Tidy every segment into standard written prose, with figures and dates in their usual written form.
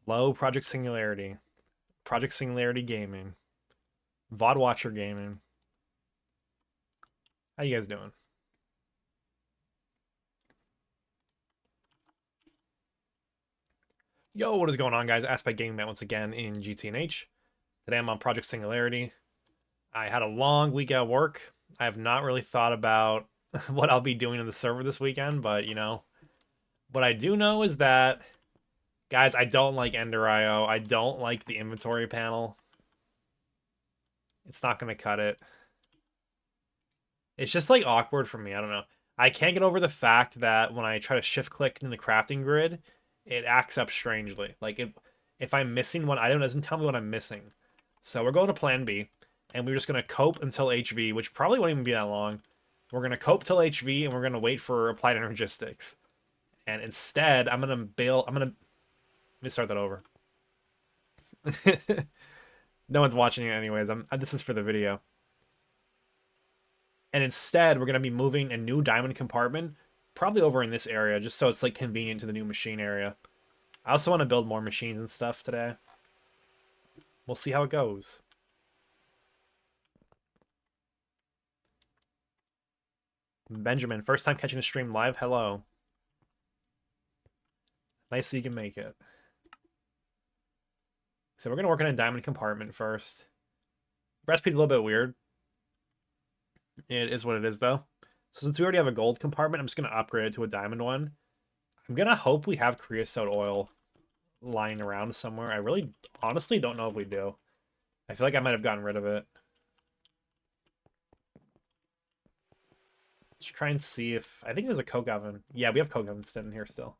Low Project Singularity. Project Singularity Gaming. VOD Watcher Gaming. How you guys doing? Yo, what is going on, guys? Aspect Gaming Matt once again in GTNH. Today I'm on Project Singularity. I had a long week at work. I have not really thought about what I'll be doing in the server this weekend, but what I do know is that, guys, I don't like EnderIO. I don't like the inventory panel. It's not going to cut it. It's just like awkward for me. I don't know. I can't get over the fact that when I try to shift click in the crafting grid, it acts up strangely. Like if I'm missing one item, it doesn't tell me what I'm missing. So we're going to plan B, and we're just going to cope until HV, which probably won't even be that long. We're going to cope till HV, and we're going to wait for applied energistics. And instead, I'm going to bail. Let me start that over. No one's watching it anyways. This is for the video. And instead, we're going to be moving a new diamond compartment, probably over in this area, just so it's like convenient to the new machine area. I also want to build more machines and stuff today. We'll see how it goes. Benjamin, first time catching a stream live. Hello. Nice that you can make it. So we're going to work on a diamond compartment first. Recipe's a little bit weird. It is what it is, though. So since we already have a gold compartment, I'm just going to upgrade it to a diamond one. I'm going to hope we have creosote oil lying around somewhere. I really, honestly don't know if we do. I feel like I might have gotten rid of it. Let's try and see if... I think there's a coke oven. Yeah, we have coke ovens in here still.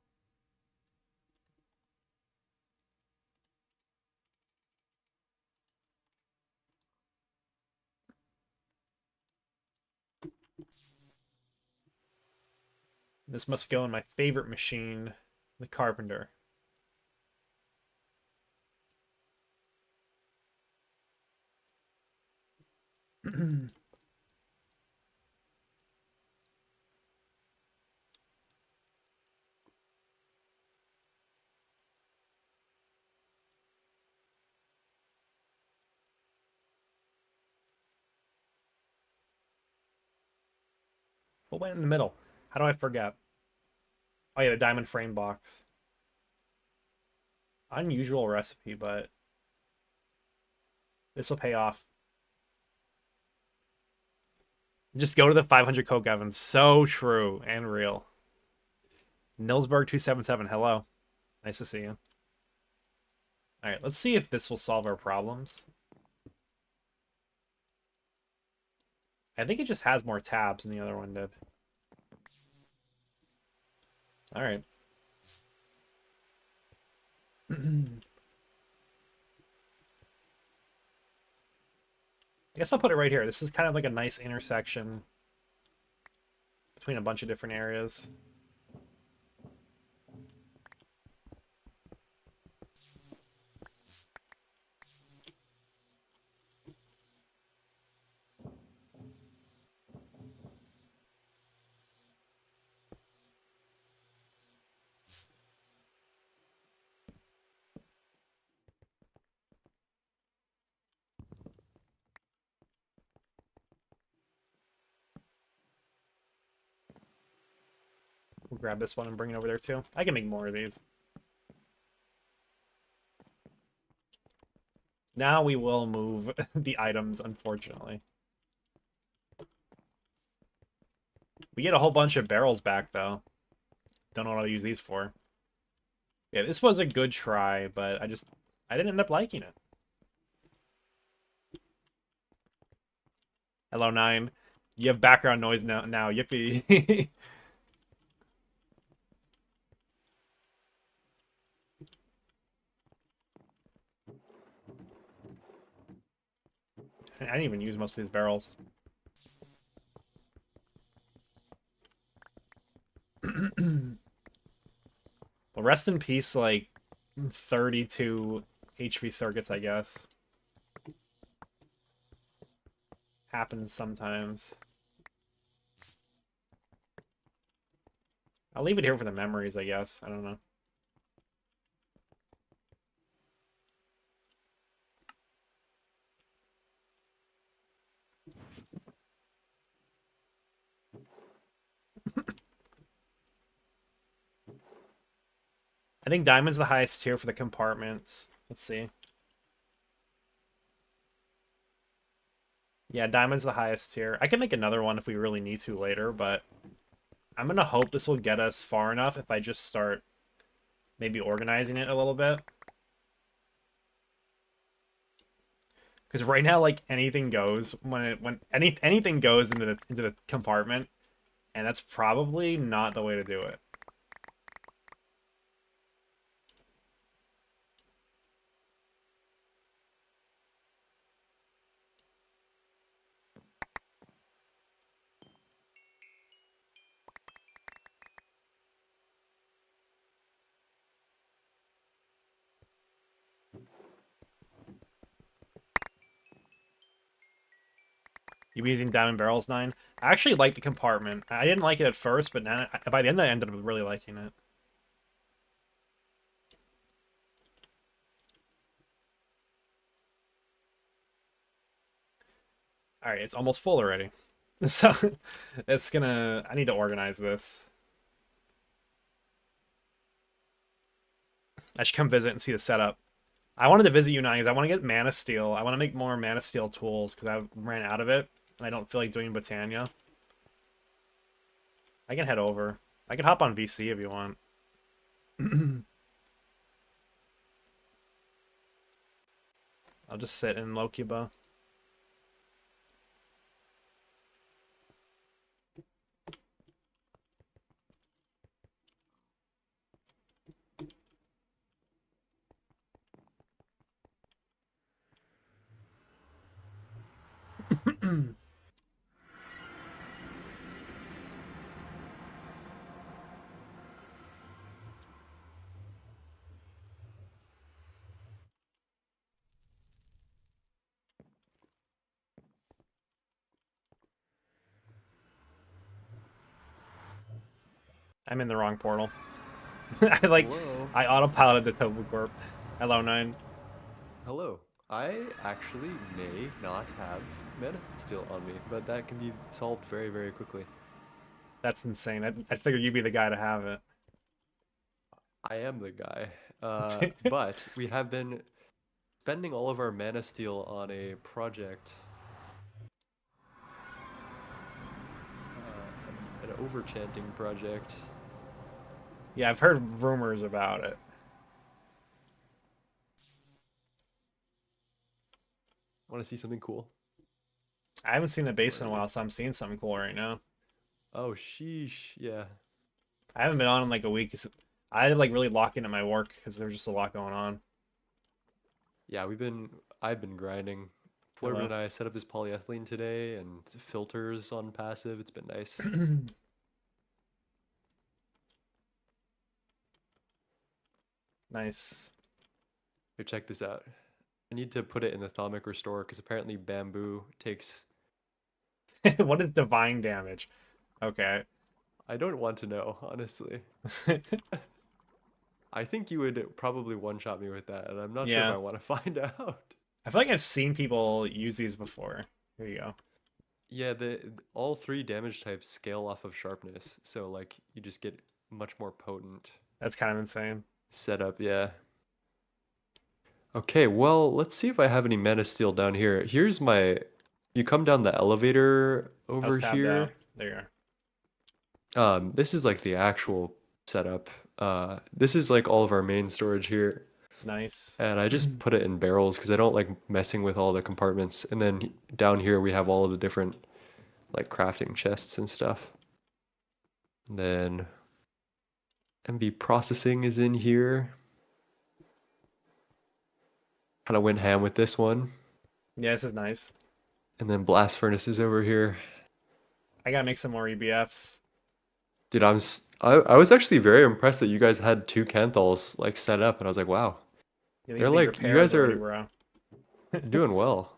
This must go in my favorite machine, the carpenter. What went in the middle? How do I forget? Oh yeah, the diamond frame box. Unusual recipe, but this will pay off. Just go to the 500 coke ovens. So true and real. Nilsberg277, hello. Nice to see you. Alright, let's see if this will solve our problems. I think it just has more tabs than the other one did. Alright. I guess I'll put it right here. This is kind of like a nice intersection between a bunch of different areas. We'll grab this one and bring it over there too. I can make more of these. Now we will move the items, unfortunately. We get a whole bunch of barrels back, though. Don't know what I'll use these for. Yeah, this was a good try, but I didn't end up liking it. Hello, 9. You have background noise now, yippee. I didn't even use most of these barrels. Well, rest in peace, like, 32 HV circuits, I guess. Happens sometimes. I'll leave it here for the memories, I guess. I don't know. I think diamond's the highest tier for the compartments. Let's see. Yeah, diamond's the highest tier. I can make another one if we really need to later, but I'm gonna hope this will get us far enough if I just start maybe organizing it a little bit. Because right now, like anything goes when anything goes into the compartment, and that's probably not the way to do it. You be using diamond barrels 9. I actually like the compartment. I didn't like it at first, but now, by the end I ended up really liking it. All right, it's almost full already. So it's gonna. I need to organize this. I should come visit and see the setup. I wanted to visit you now because I want to get mana steel. I want to make more mana steel tools because I ran out of it. And I don't feel like doing Botania. I can head over. I can hop on VC if you want. I'll just sit in Hecuba. I'm in the wrong portal. Hello. I autopiloted the Tofu Corp. Hello 9. Hello. I actually may not have meta still on me, but that can be solved very, very quickly. That's insane. I figured you'd be the guy to have it. I am the guy. But we have been spending all of our mana steel on a project. An overchanting project. Yeah, I've heard rumors about it. Want to see something cool? I haven't seen the base in a Alrighty. while, so I'm seeing something cool right now. Oh, sheesh. Yeah. I haven't been on in like a week. I had to like really lock into my work because there's just a lot going on. Yeah, I've been grinding. Flirbin Hello. and I set up this polyethylene today and filters on passive. It's been nice. Nice. Here, check this out. I need to put it in the Thaumic Restore because apparently bamboo takes. What is divine damage? Okay. I don't want to know, honestly. I think you would probably one-shot me with that, and I'm not sure if Yeah. I want to find out. I feel like I've seen people use these before. Here you go. Yeah, the all three damage types scale off of sharpness, so like you just get much more potent That's kind of insane. setup. Yeah. Okay, well, let's see if I have any mana steel down here. Here's my. You come down the elevator I was over tabbed here. out. There you are. This is like the actual setup. This is like all of our main storage here. Nice. And I just put it in barrels because I don't like messing with all the compartments. And then down here we have all of the different like crafting chests and stuff. And then MV processing is in here. Kind of went ham with this one. Yeah, this is nice. And then blast furnace is over here. I gotta make some more EBFs. Dude, I was actually very impressed that you guys had two Canthols like set up, and I was like, wow, Yeah, these they're need like you repairs guys already, are bro. doing well.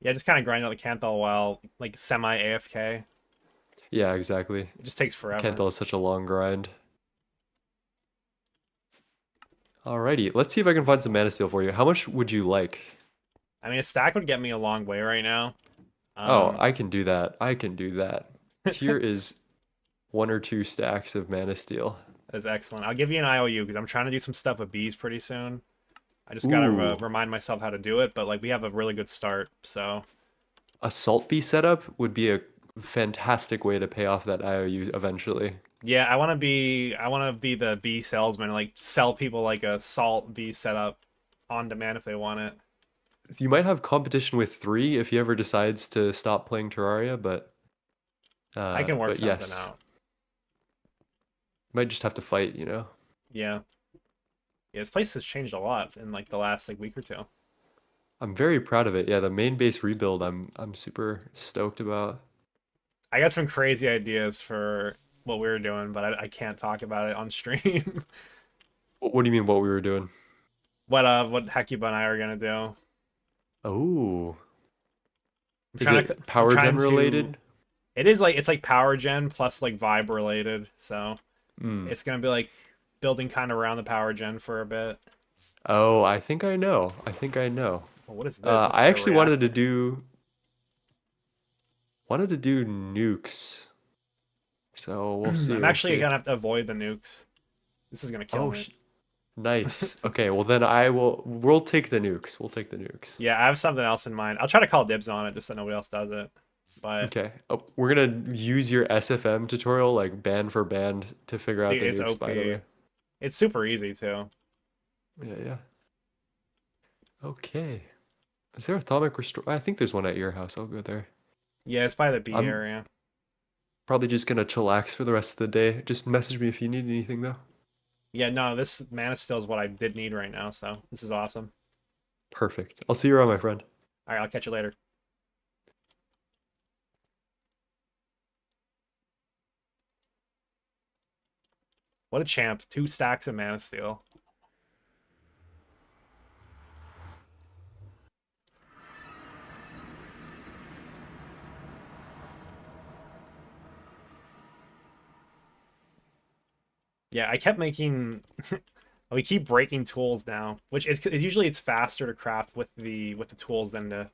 Yeah, just kind of grind out the Canthal while like semi AFK. Yeah, exactly. It just takes forever. Canthol is such a long grind. Alrighty, let's see if I can find some mana steel for you. How much would you like? I mean, a stack would get me a long way right now. Oh, Um, I can do that. I can do that. Here is one or two stacks of mana steel. That's excellent. I'll give you an IOU because I'm trying to do some stuff with bees pretty soon. I just gotta Ooh, remind myself how to do it, but like we have a really good start. So a salt bee setup would be a fantastic way to pay off that IOU eventually. yeah, I want to be the bee salesman, like sell people like a salt bee setup on demand if they want it. You might have competition with three if he ever decides to stop playing Terraria, I can work but something yes, out. might just have to fight, you know. Yeah, yeah. This place has changed a lot in like the last like week or two. I'm very proud of it. Yeah, the main base rebuild, I'm super stoked about. I got some crazy ideas for what we were doing, but I can't talk about it on stream. What do you mean what we were doing? What Hecuba and I are gonna do. Oh, I'm is trying to it I'm power gen trying to related? it is like it's like power gen plus like vibe related, so Hmm. it's gonna be like building kind of around the power gen for a bit. Oh, I think I know. I think I know. Oh, what is this? Looks I like a actually reactor. wanted to do nukes. So we'll see. I'm We'll actually see. gonna have to avoid the nukes. This is gonna kill Oh, me. nice. Okay, well then I will. We'll take the nukes. We'll take the nukes. Yeah, I have something else in mind. I'll try to call dibs on it just so nobody else does it. But Okay. Oh, we're gonna use your SFM tutorial like band for band to figure out dude, the it's nukes. By the OP. way. It's super easy too. Yeah, yeah. Okay. Is there a atomic restore? I think there's one at your house. I'll go there. Yeah, it's by the B I'm area. probably just gonna chillax for the rest of the day. Just message me if you need anything though. Yeah, no, this mana still is what I did need right now, so this is awesome. Perfect. I'll see you around, my friend. All right, I'll catch you later. What a champ. 2 stacks of mana steel. Yeah, I kept making we keep breaking tools now, which usually it's faster to craft with the tools than to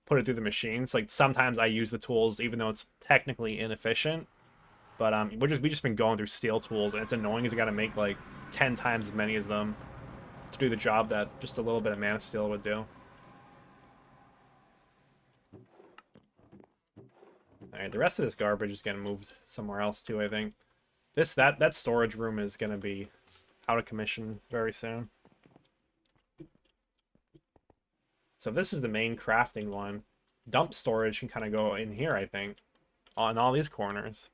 put it through the machines. Like sometimes I use the tools even though it's technically inefficient, but we just been going through steel tools and it's annoying because I got to make like 10 times as many as them to do the job that just a little bit of mana steel would do. All right, the rest of this garbage is getting moved somewhere else too, I think. That storage room is going to be out of commission very soon. So if this is the main crafting one, dump storage can kind of go in here, I think, on all these corners.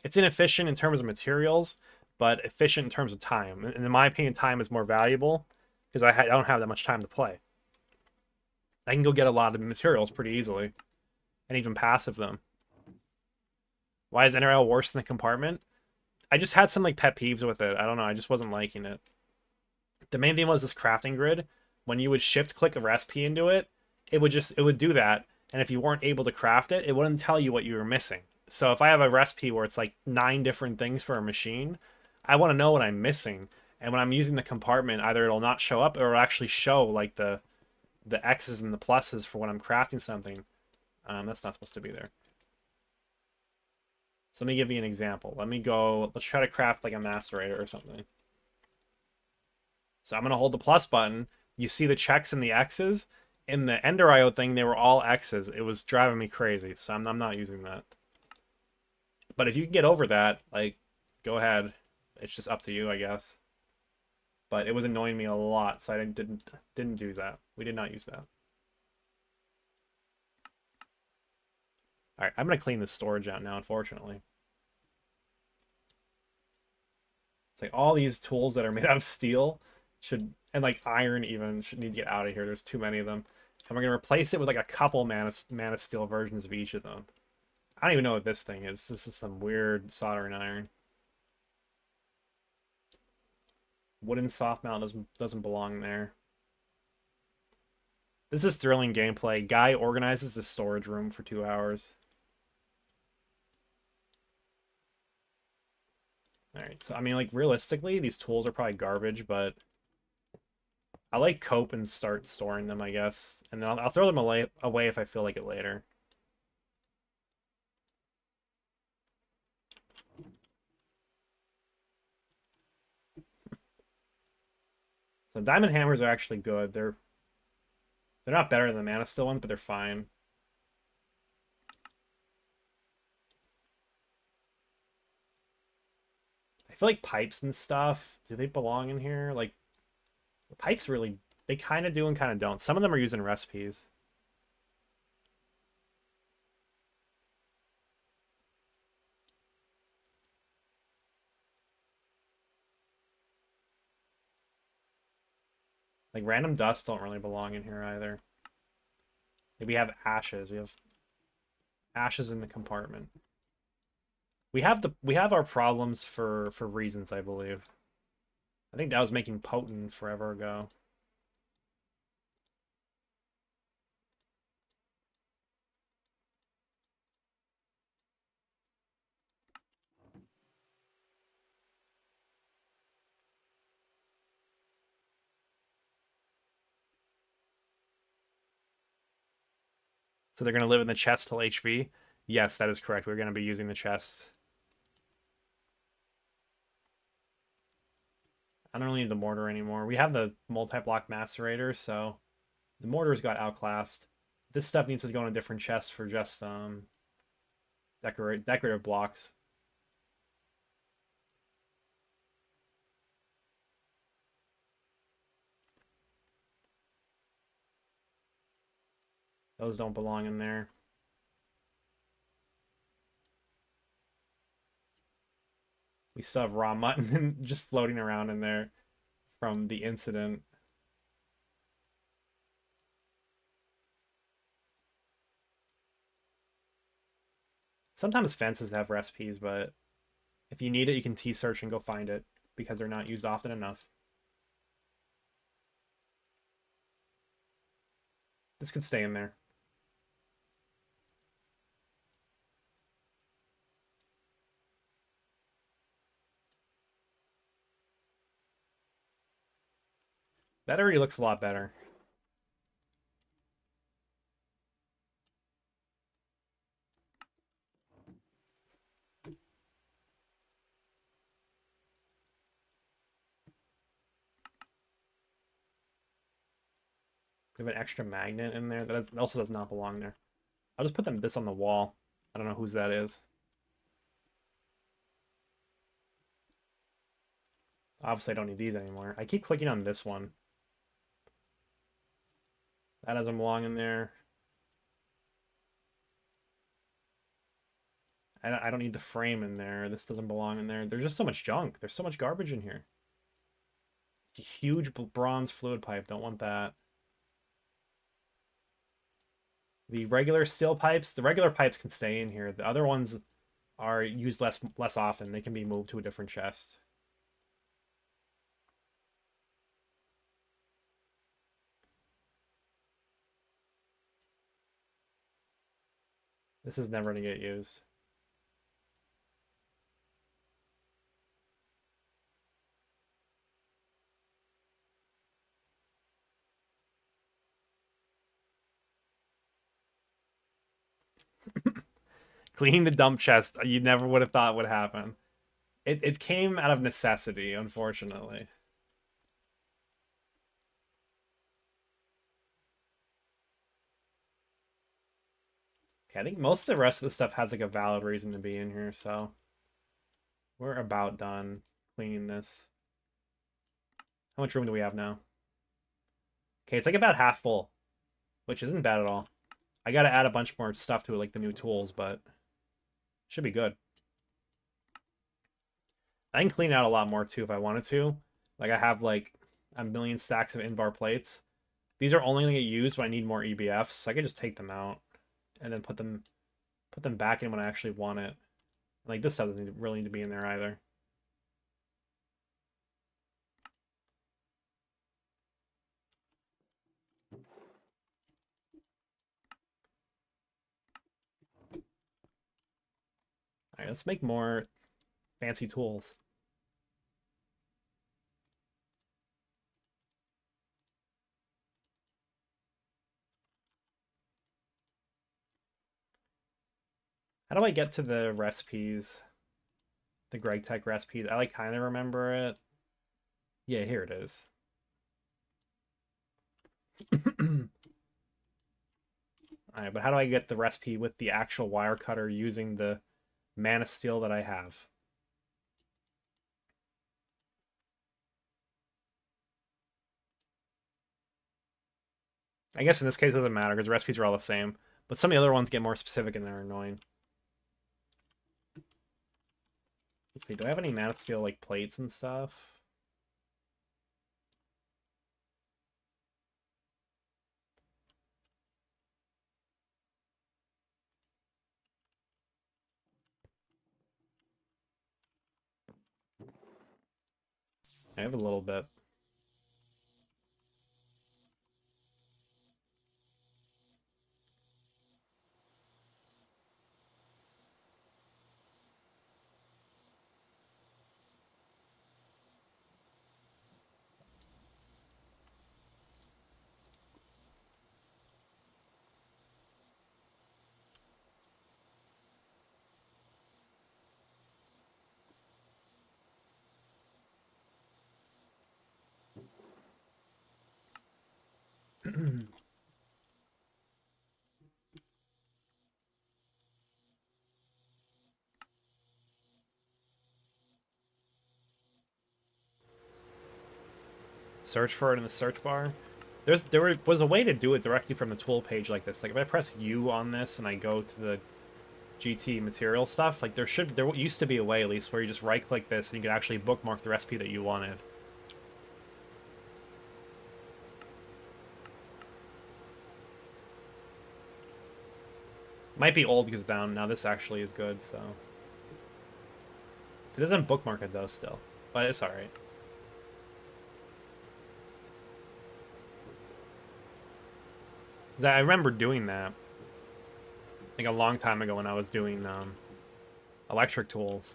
It's inefficient in terms of materials, but efficient in terms of time. And in my opinion, time is more valuable because I don't have that much time to play. I can go get a lot of materials pretty easily and even passive them. Why is NRL worse than the compartment? I just had some like pet peeves with it. I don't know. I just wasn't liking it. The main thing was this crafting grid. When you would shift click a recipe into it, it would do that. And if you weren't able to craft it, it wouldn't tell you what you were missing. So if I have a recipe where it's like 9 different things for a machine, I want to know what I'm missing. And when I'm using the compartment, either it'll not show up or it'll actually show like the X's and the pluses for when I'm crafting something. That's not supposed to be there. So let me give you an example. Let's try to craft like a macerator or something. So I'm going to hold the plus button. You see the checks and the X's. In the EnderIO thing, they were all X's. It was driving me crazy, so I'm not using that. But if you can get over that, like, go ahead. It's just up to you, I guess. But it was annoying me a lot, so I didn't do that. We did not use that. All right, I'm going to clean this storage out now, unfortunately. It's like all these tools that are made out of steel and like iron even, should need to get out of here. There's too many of them. And we're going to replace it with like a couple mana steel versions of each of them. I don't even know what this thing is. This is some weird soldering iron. Wooden soft mount doesn't belong there. This is thrilling gameplay. Guy organizes the storage room for 2 hours. Alright, so I mean, like, realistically, these tools are probably garbage, but I like cope and start storing them, I guess. And then I'll throw them away if I feel like it later. So diamond hammers are actually good. They're not better than the mana steel ones, but they're fine. I feel like pipes and stuff, do they belong in here? Like, the pipes really, they kind of do and kind of don't. Some of them are using recipes. Like, random dust don't really belong in here either. Like, we have ashes. We have ashes in the compartment. We have our problems for reasons, I believe. I think that was making potent forever ago. So they're gonna live in the chest till HV? Yes, that is correct. We're gonna be using the chest. I don't really need the mortar anymore. We have the multi-block macerator, so the mortars got outclassed. This stuff needs to go in a different chest for just decorative blocks. Those don't belong in there. We still have raw mutton just floating around in there from the incident. Sometimes fences have recipes, but if you need it, you can T-search and go find it because they're not used often enough. This could stay in there. That already looks a lot better. We have an extra magnet in there that also does not belong there. I'll just put this on the wall. I don't know whose that is. Obviously, I don't need these anymore. I keep clicking on this one. That doesn't belong in there. I don't need the frame in there. This doesn't belong in there. There's just so much junk. There's so much garbage in here. Huge bronze fluid pipe. Don't want that. The regular steel pipes, the regular pipes can stay in here. The other ones are used less often. They can be moved to a different chest. This is never going to get used. Cleaning the dump chest, you never would have thought would happen. It came out of necessity, unfortunately. Okay, I think most of the rest of the stuff has like a valid reason to be in here, so we're about done cleaning this. How much room do we have now? Okay, it's like about half full, which isn't bad at all. I gotta add a bunch more stuff to it, like the new tools, but should be good. I can clean out a lot more too if I wanted to. Like I have like a million stacks of Invar plates. These are only gonna get used when I need more EBFs, so I can just take them out and then put them back in when I actually want it. Like this stuff doesn't really need to be in there either. All right, let's make more fancy tools. How do I get to the recipes? The Greg Tech recipes. I like kind of remember it. Yeah, here it is. Alright, but how do I get the recipe with the actual wire cutter using the mana steel that I have? I guess in this case it doesn't matter because the recipes are all the same. But some of the other ones get more specific and they're annoying. Let's see, do I have any mana steel like plates and stuff? I have a little bit. Search for it in the search bar. There was a way to do it directly from the tool page like this. Like if I press U on this and I go to the GT material stuff, like there used to be a way at least where you just right click this and you could actually bookmark the recipe that you wanted. Might be old because it's down. Now this actually is good, so. It doesn't bookmark it though still, but it's alright. I remember doing that like a long time ago when I was doing electric tools.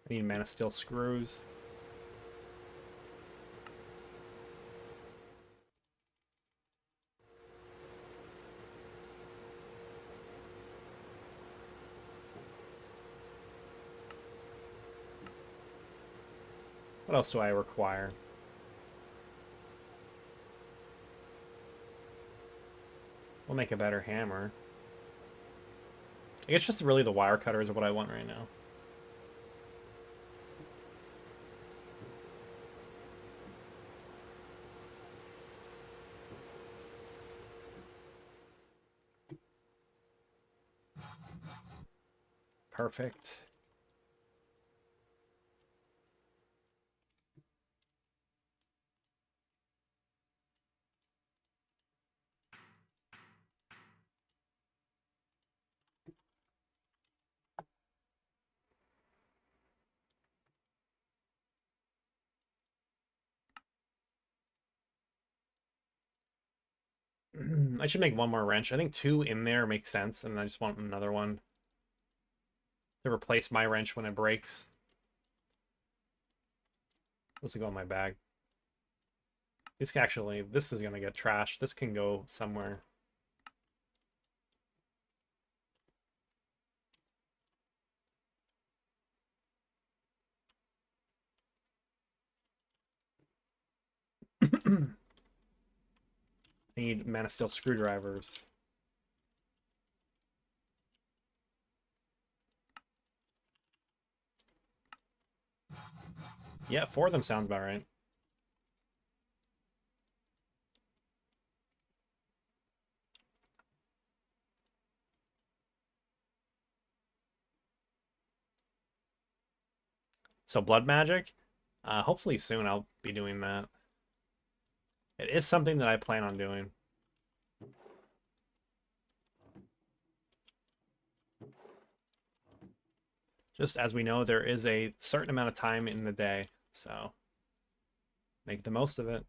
I need mana steel screws. What else do I require? We'll make a better hammer. I guess just really the wire cutters are what I want right now. Perfect. I should make one more wrench. I think two in there makes sense, and I just want another one to replace my wrench when it breaks. This will go in my bag. This is gonna get trashed. This can go somewhere. I need mana steel screwdrivers. Yeah, four of them sounds about right. So blood magic? Hopefully soon I'll be doing that. It is something that I plan on doing. Just as we know, there is a certain amount of time in the day, so make the most of it.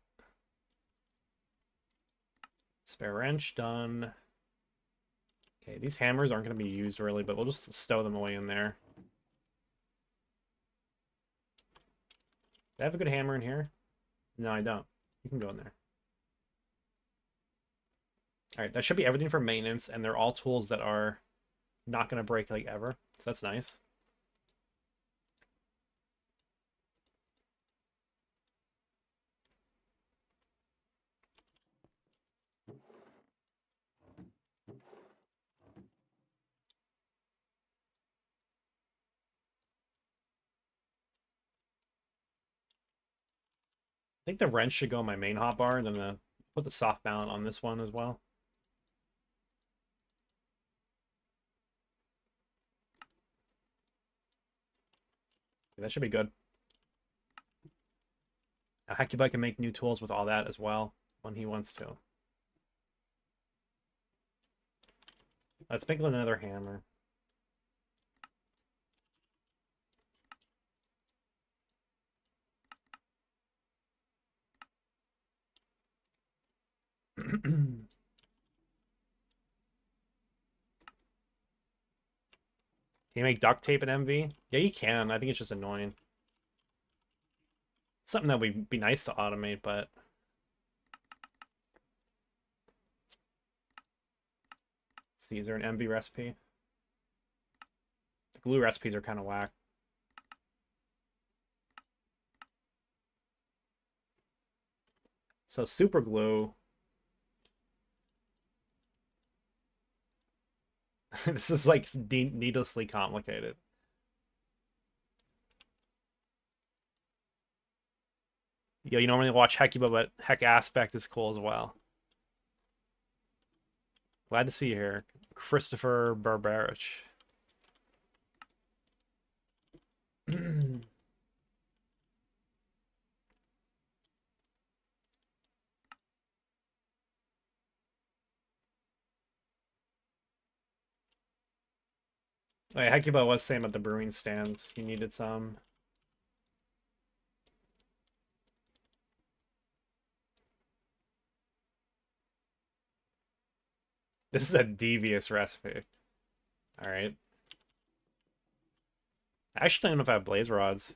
Spare wrench, done. Okay, these hammers aren't going to be used really, but we'll just stow them away in there. Do I have a good hammer in here? No, I don't. You can go in there. All right, that should be everything for maintenance, and they're all tools that are not going to break like ever. So that's nice. I think the wrench should go on my main hotbar, and then put the soft mount on this one as well. Okay, that should be good. Now, Hecuba can make new tools with all that as well when he wants to. Let's make another hammer. Can you make duct tape in MV? Yeah, you can. I think it's just annoying. Something that would be nice to automate, but... Let's see, is there an MV recipe? The glue recipes are kind of whack. So super glue. This is like needlessly complicated. Yo, you normally watch Hecuba, but Heck Aspect is cool as well. Glad to see you here. Christopher Barbarich. Wait, Hecuba was saying about the brewing stands. He needed some. This is a devious recipe. All right. I actually don't know if I have blaze rods.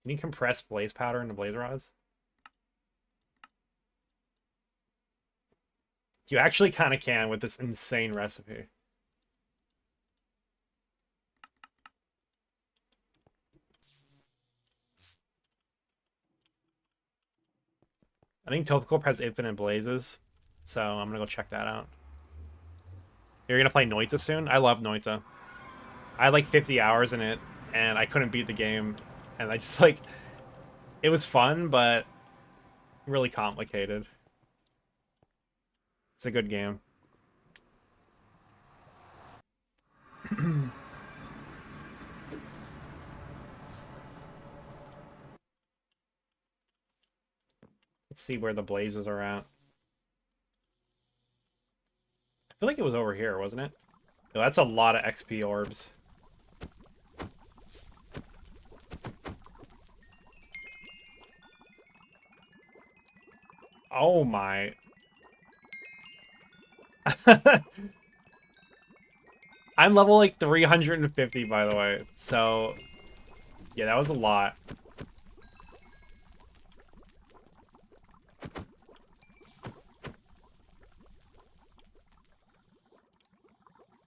Can you compress blaze powder into blaze rods? You actually kind of can with this insane recipe. I think Topher has infinite blazes, so I'm gonna go check that out. You're gonna play Noita soon? I love Noita. I had like 50 hours in it, and I couldn't beat the game, and I just like... It was fun, but really complicated. It's a good game. Let's see where the blazes are at. I feel like it was over here, wasn't it? Oh, that's a lot of XP orbs. Oh my. I'm level like 350, by the way. So, yeah, that was a lot.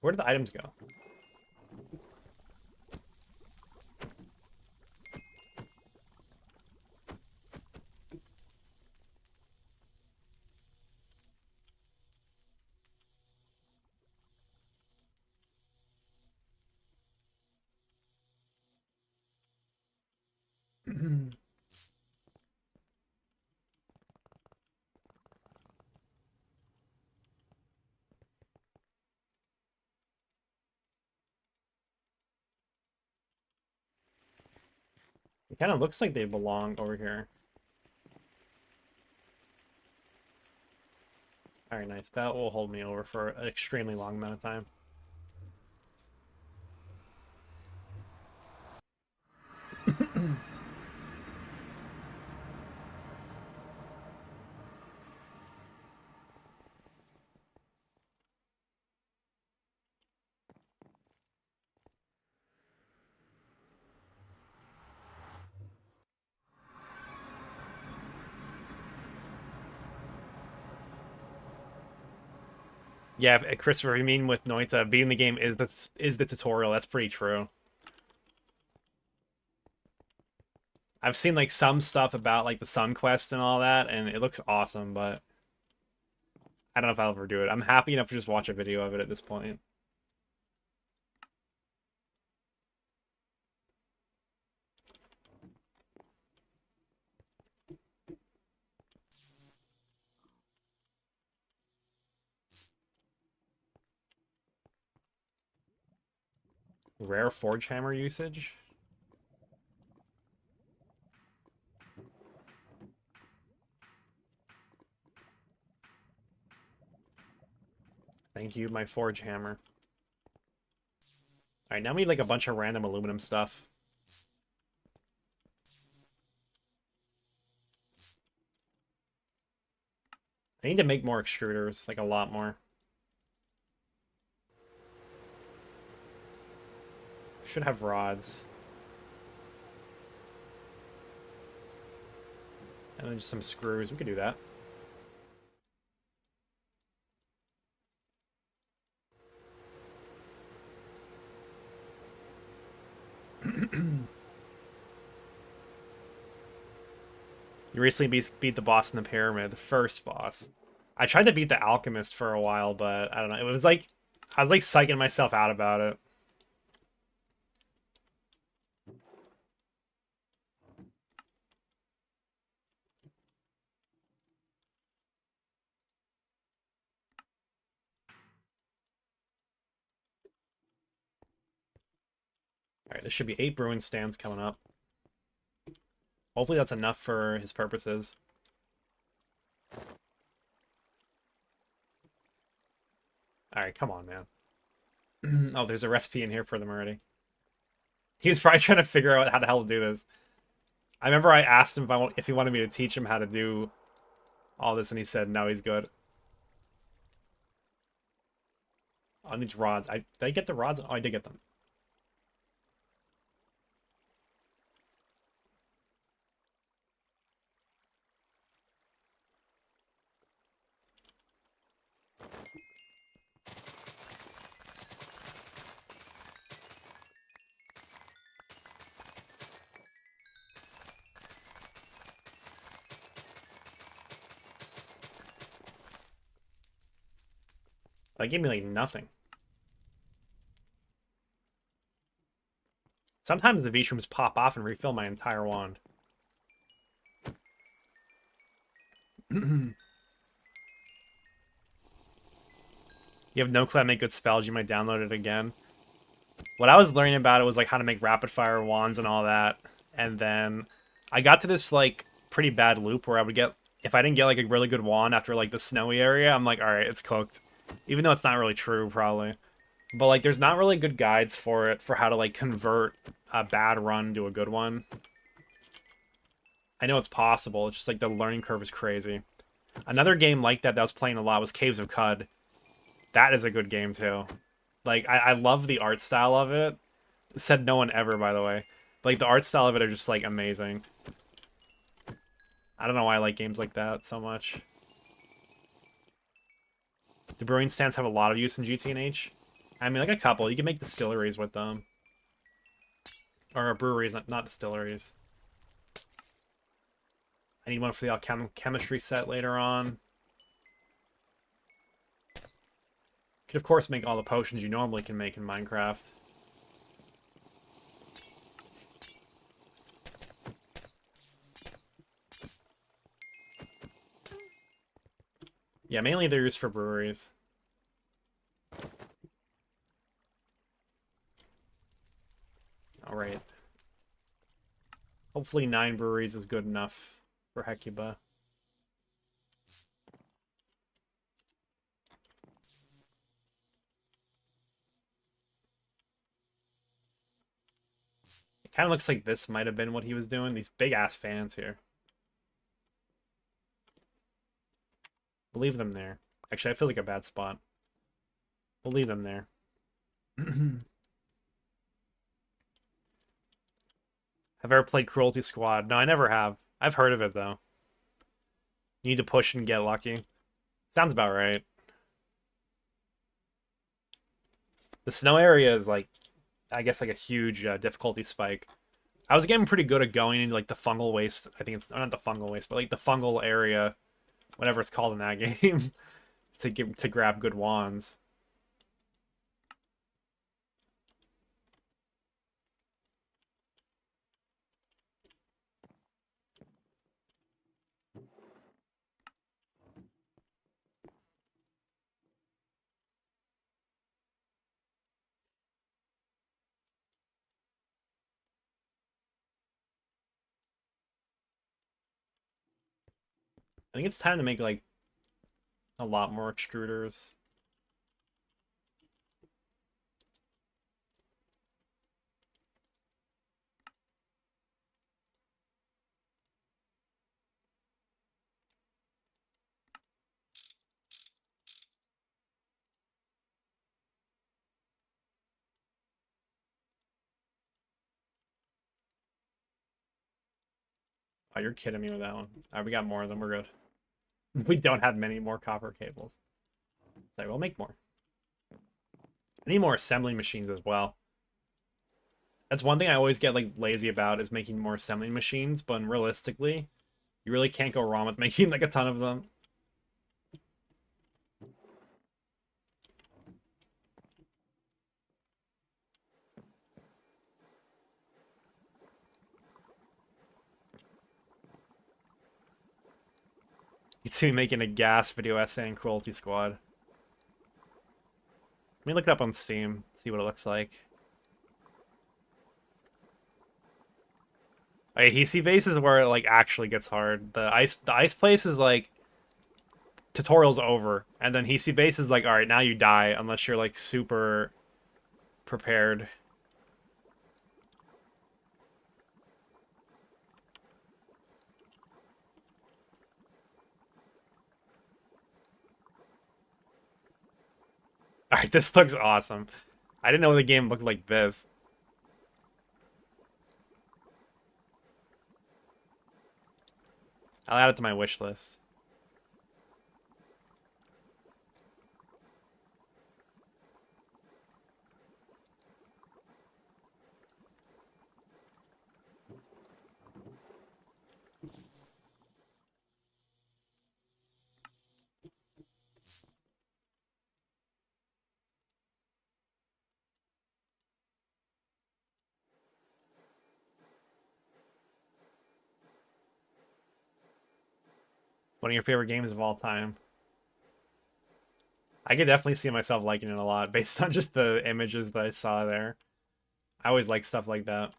Where did the items go? It kind of looks like they belong over here. Alright, nice. That will hold me over for an extremely long amount of time. Yeah, Christopher, you mean with Noita, beating the game is the tutorial. That's pretty true. I've seen like some stuff about like the Sun Quest and all that, and it looks awesome, but I don't know if I'll ever do it. I'm happy enough to just watch a video of it at this point. Rare Forge Hammer usage? Thank you, my Forge Hammer. Alright, now we need like a bunch of random aluminum stuff. I need to make more extruders, like a lot more. Should have rods. And then just some screws. We could do that. You recently beat the boss in the pyramid, the first boss. I tried to beat the alchemist for a while, but I don't know. It was like I was like psyching myself out about it. All right, there should be 8 brewing stands coming up. Hopefully that's enough for his purposes. All right, come on, man. Oh, there's a recipe in here for them already. He was probably trying to figure out how the hell to do this. I remember I asked him if he wanted me to teach him how to do all this, and he said no, he's good. On these rods, did I get the rods? Oh, I did get them. That gave me like nothing. Sometimes the V-shrooms pop off and refill my entire wand. You have no clue how to make good spells, you might download it again. What I was learning about it was like how to make rapid fire wands and all that. And then I got to this like pretty bad loop where I would get, if I didn't get like a really good wand after like the snowy area, I'm like, all right, it's cooked. Even though it's not really true, probably. But like there's not really good guides for it, for how to like convert a bad run to a good one. I know it's possible, it's just like the learning curve is crazy. Another game like that I was playing a lot was Caves of Cud. That is a good game too. Like, I love the art style of it. Said no one ever, by the way. Like, the art style of it are just, like, amazing. I don't know why I like games like that so much. The brewing stands have a lot of use in GTNH. I mean, like a couple. You can make distilleries with them. Or breweries, not distilleries. I need one for the chemistry set later on. Could, of course, make all the potions you normally can make in Minecraft. Yeah, mainly they're used for breweries. Alright. Hopefully 9 breweries is good enough for Hecuba. It kind of looks like this might have been what he was doing. These big-ass fans here. We'll leave them there. Actually, that feels like a bad spot. We'll leave them there. Have I ever played Cruelty Squad? No, I never have. I've heard of it, though. You need to push and get lucky. Sounds about right. The snow area is like, I guess, like a huge difficulty spike. I was getting pretty good at going into like the fungal waste. I think it's not the fungal waste, but like the fungal area, whatever it's called in that game, to grab good wands. I think it's time to make like a lot more extruders. Oh, you're kidding me with that one. All right, we got more of them. We're good. We don't have many more copper cables. So we'll make more. I need more assembling machines as well. That's one thing I always get like lazy about is making more assembling machines, but realistically, you really can't go wrong with making like a ton of them. You'd see me making a gas video essay in Cruelty Squad. Let me look it up on Steam, see what it looks like. Adhesive base is where it like actually gets hard. The ice place is like tutorial's over, and then Hisi base is like, all right, now you die unless you're like super prepared. All right, this looks awesome. I didn't know the game looked like this. I'll add it to my wish list. One of your favorite games of all time. I could definitely see myself liking it a lot based on just the images that I saw there. I always like stuff like that.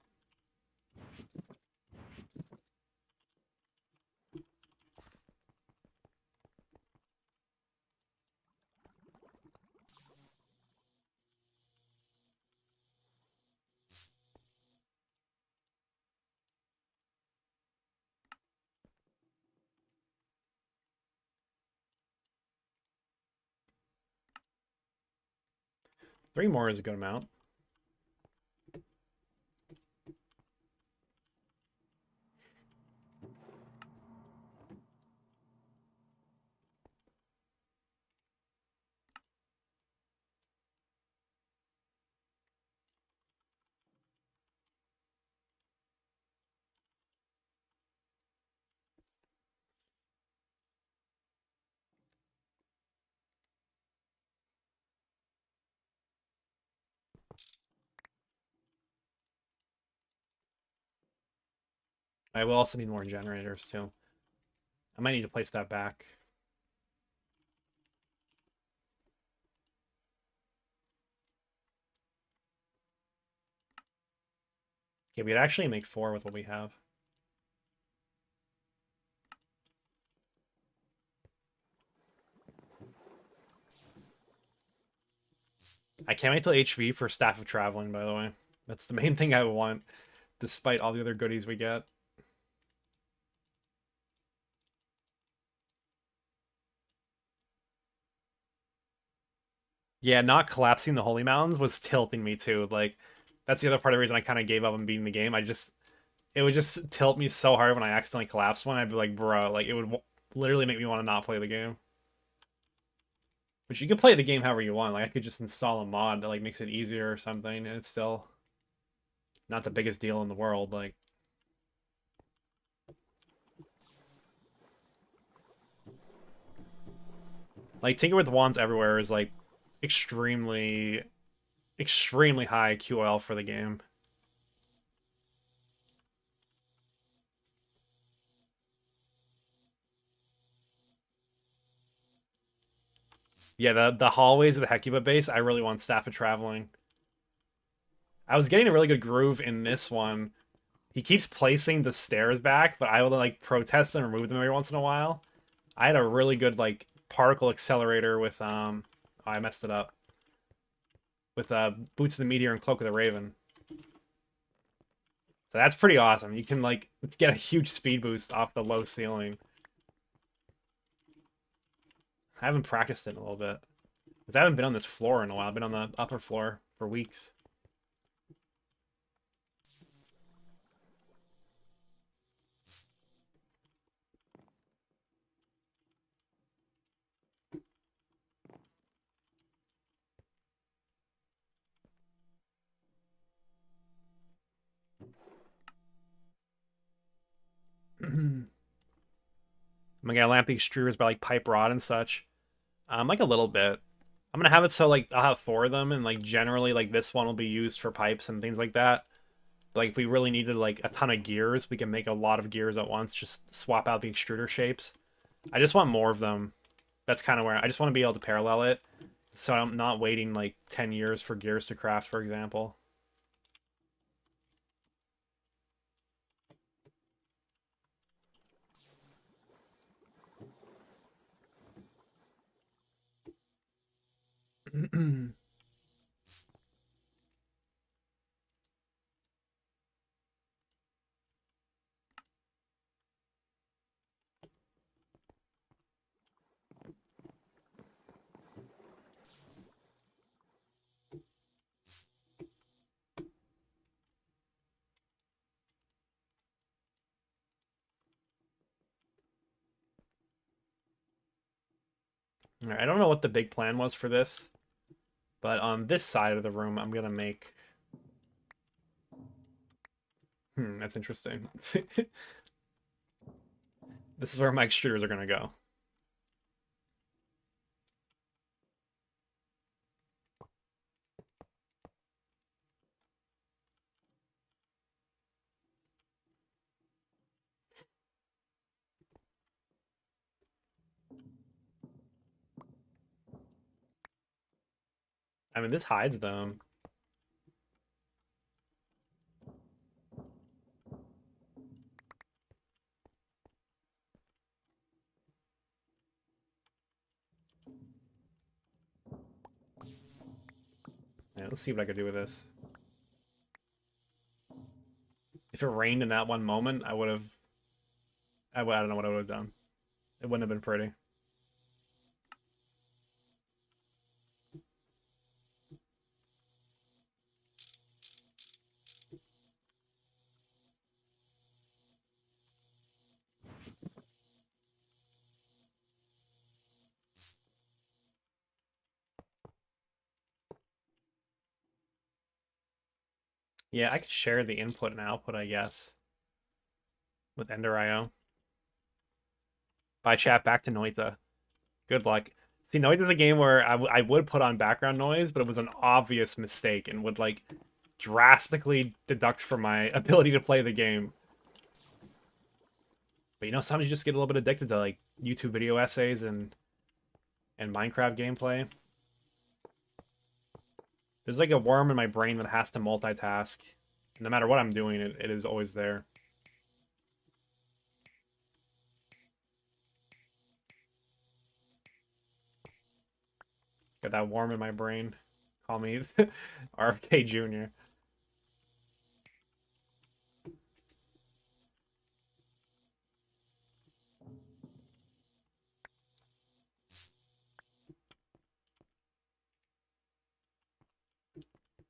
Three more is a good amount. I will also need more generators too. I might need to place that back. Okay, we could actually make 4 with what we have. I can't wait till HV for Staff of Traveling, by the way. That's the main thing I want, despite all the other goodies we get. Yeah, not collapsing the Holy Mountains was tilting me too. Like, that's the other part of the reason I kind of gave up on beating the game. It would just tilt me so hard when I accidentally collapsed one. I'd be like, bro, like, it would literally make me want to not play the game. But you can play the game however you want. Like I could just install a mod that like makes it easier or something, and it's still not the biggest deal in the world. Like Tinker with Wands Everywhere is like extremely, extremely high QL for the game. Yeah, the hallways of the Hecuba base, I really want Staff of Traveling. I was getting a really good groove in this one. He keeps placing the stairs back, but I will like protest and remove them every once in a while. I had a really good like particle accelerator with oh, I messed it up. With Boots of the Meteor and Cloak of the Raven. So that's pretty awesome. You can like let's get a huge speed boost off the low ceiling. I haven't practiced it in a little bit. Because I haven't been on this floor in a while. I've been on the upper floor for weeks. I'm gonna lamp the extruders by like pipe rod and such. Like a little bit. I'm gonna have it so like I'll have 4 of them, and like generally like this one will be used for pipes and things like that. Like if we really needed like a ton of gears, we can make a lot of gears at once. Just swap out the extruder shapes. I just want more of them. That's kind of where I just want to be able to parallel it, so I'm not waiting like 10 years for gears to craft, for example. All right, I don't know what the big plan was for this, but on this side of the room, I'm gonna make. That's interesting. This is where my extruders are gonna go. I mean, this hides them. Yeah, let's see what I could do with this. If it rained in that one moment, I would have. I don't know what I would have done. It wouldn't have been pretty. Yeah, I could share the input and output, I guess, with EnderIO. Bye, chat. Back to Noita. Good luck. See, Noita's a game where I would put on background noise, but it was an obvious mistake and would like drastically deduct from my ability to play the game. But you know, sometimes you just get a little bit addicted to like YouTube video essays and Minecraft gameplay. There's like a worm in my brain that has to multitask. No matter what I'm doing, it is always there. Got that worm in my brain. Call me RFK Jr.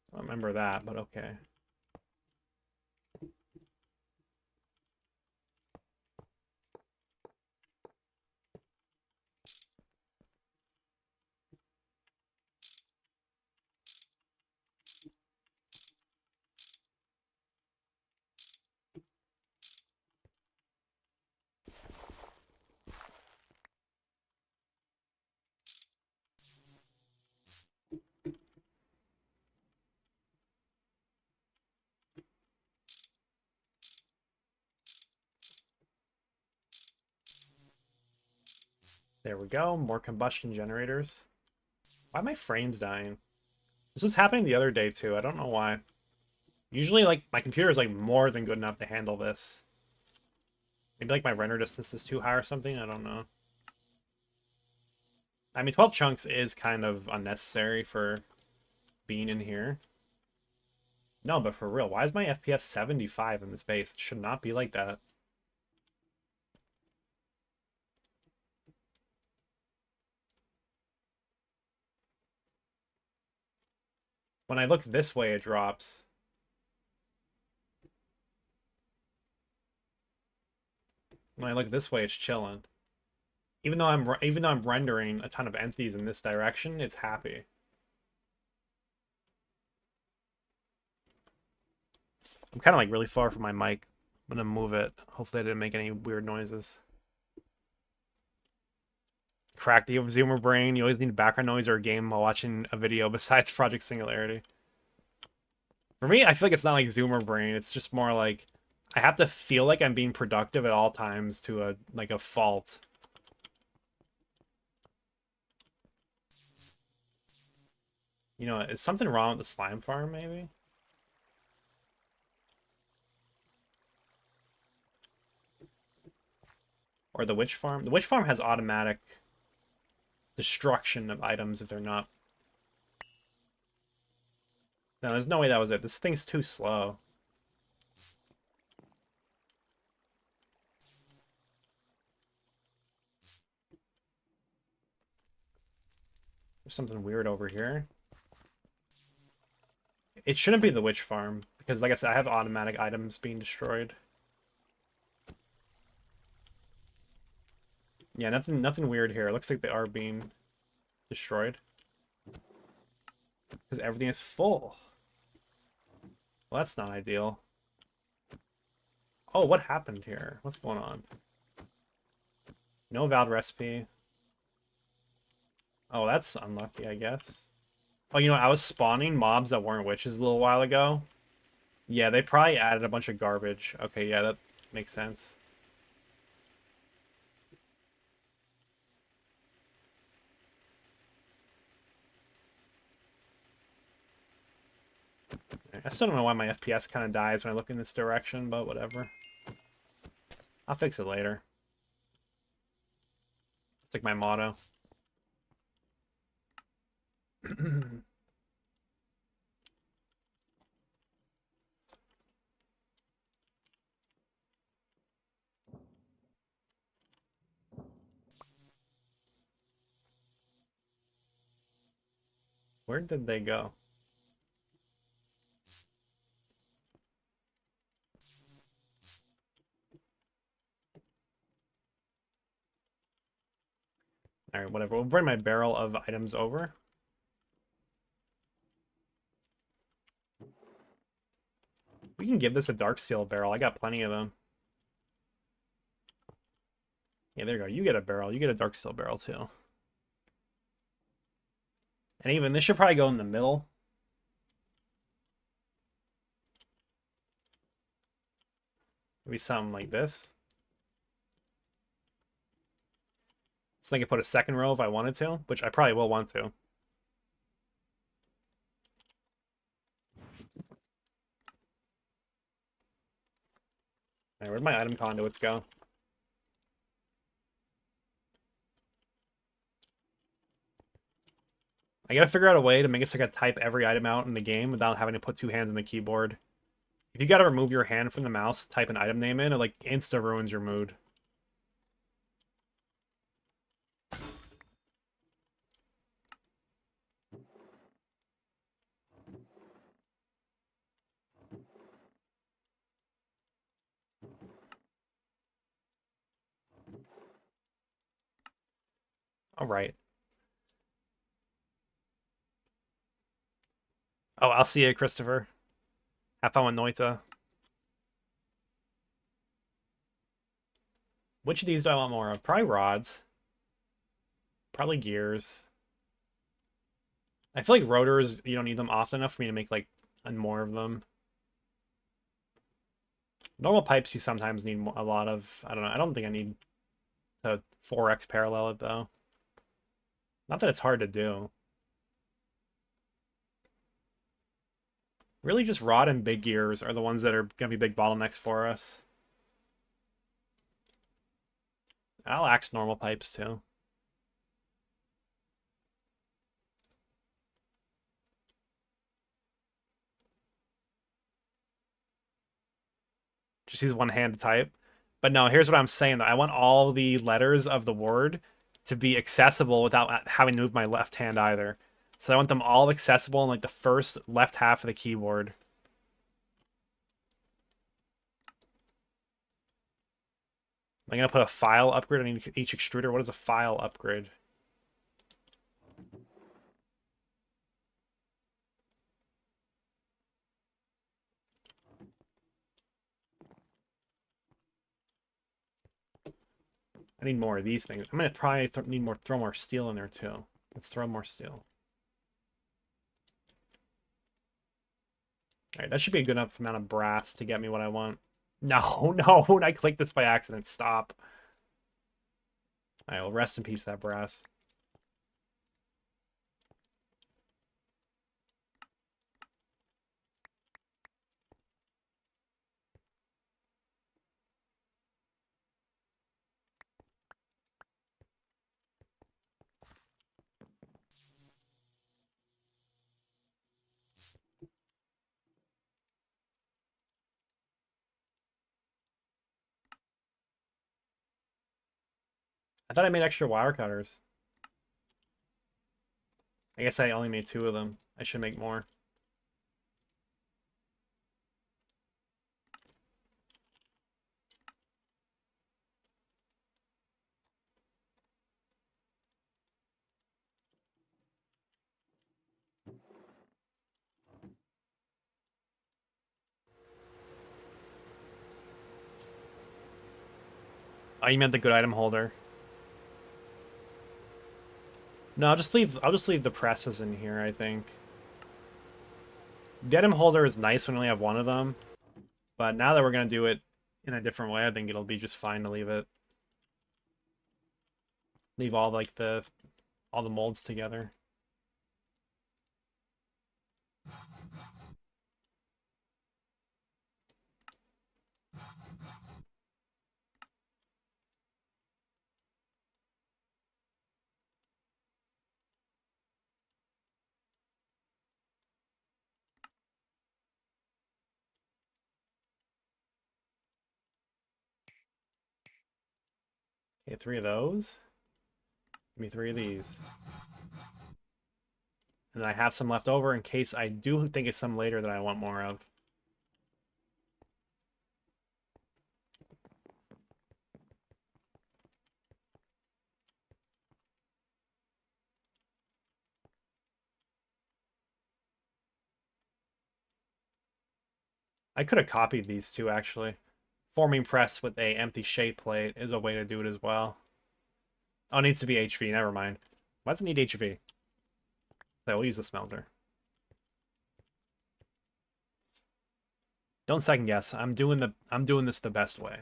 I don't remember that, but okay. There we go. More combustion generators. Why are my frames dying? This was happening the other day too. I don't know why. Usually, like, my computer is like more than good enough to handle this. Maybe like my render distance is too high or something. I don't know. I mean, 12 chunks is kind of unnecessary for being in here. No, but for real, why is my FPS 75 in this base? It should not be like that. When I look this way, it drops. When I look this way, it's chilling. Even though I'm rendering a ton of entities in this direction, it's happy. I'm kind of like really far from my mic. I'm gonna move it. Hopefully I didn't make any weird noises. Crack the Zoomer brain. You always need background noise or a game while watching a video besides Project Singularity. For me, I feel like it's not like Zoomer brain. It's just more like I have to feel like I'm being productive at all times to a fault. You know, is something wrong with the slime farm maybe? Or the witch farm? The witch farm has automatic destruction of items if they're not. No, there's no way that was it. This thing's too slow. There's something weird over here. It shouldn't be the witch farm, because like I said, I have automatic items being destroyed. Yeah, nothing weird here. It looks like they are being destroyed. Because everything is full. Well, that's not ideal. Oh, what happened here? What's going on? No valid recipe. Oh, that's unlucky, I guess. Oh, you know, I was spawning mobs that weren't witches a little while ago. Yeah, they probably added a bunch of garbage. Okay, yeah, that makes sense. I still don't know why my FPS kind of dies when I look in this direction, but whatever. I'll fix it later. It's like my motto. Where did they go? Alright, whatever. We'll bring my barrel of items over. We can give this a dark steel barrel. I got plenty of them. Yeah, there you go. You get a barrel. You get a dark steel barrel, too. And even this should probably go in the middle. Maybe something like this. So I could put a second row if I wanted to, which I probably will want to. Alright, where'd my item conduits go? I gotta figure out a way to make it so I can type every item out in the game without having to put two hands on the keyboard. If you gotta remove your hand from the mouse, type an item name in, it like insta ruins your mood. Alright. Oh, I'll see you, Christopher. Have fun with Noita. Which of these do I want more of? Probably rods. Probably gears. I feel like rotors, you don't need them often enough for me to make like more of them. Normal pipes you sometimes need a lot of. I don't know. I don't think I need to 4x parallel it though. Not that it's hard to do. Really just rod and big gears are the ones that are going to be big bottlenecks for us. I'll axe normal pipes too. Just use one hand to type. But no, here's what I'm saying though. I want all the letters of the word to be accessible without having to move my left hand either. So I want them all accessible in like the first left half of the keyboard. I'm gonna put a file upgrade on each extruder. What is a file upgrade? I need more of these things. I'm gonna probably need more, throw more steel in there too. Let's throw more steel. All right, that should be a good enough amount of brass to get me what I want. No, no, I clicked this by accident. Stop. All right, well, rest in peace, that brass. I thought I made extra wire cutters. I guess I only made 2 of them. I should make more. Oh, you meant the good item holder. No, I'll just leave the presses in here, I think. The item holder is nice when we only have 1 of them. But now that we're gonna do it in a different way, I think it'll be just fine to leave it. Leave all like all the molds together. Okay, 3 of those. Give me 3 of these. And then I have some left over in case I do think of some later that I want more of. I could have copied these two actually. Forming press with a empty shape plate is a way to do it as well. Oh, it needs to be HV, never mind. Why does it need HV? So we'll use the smelter. Don't second guess. I'm doing this the best way.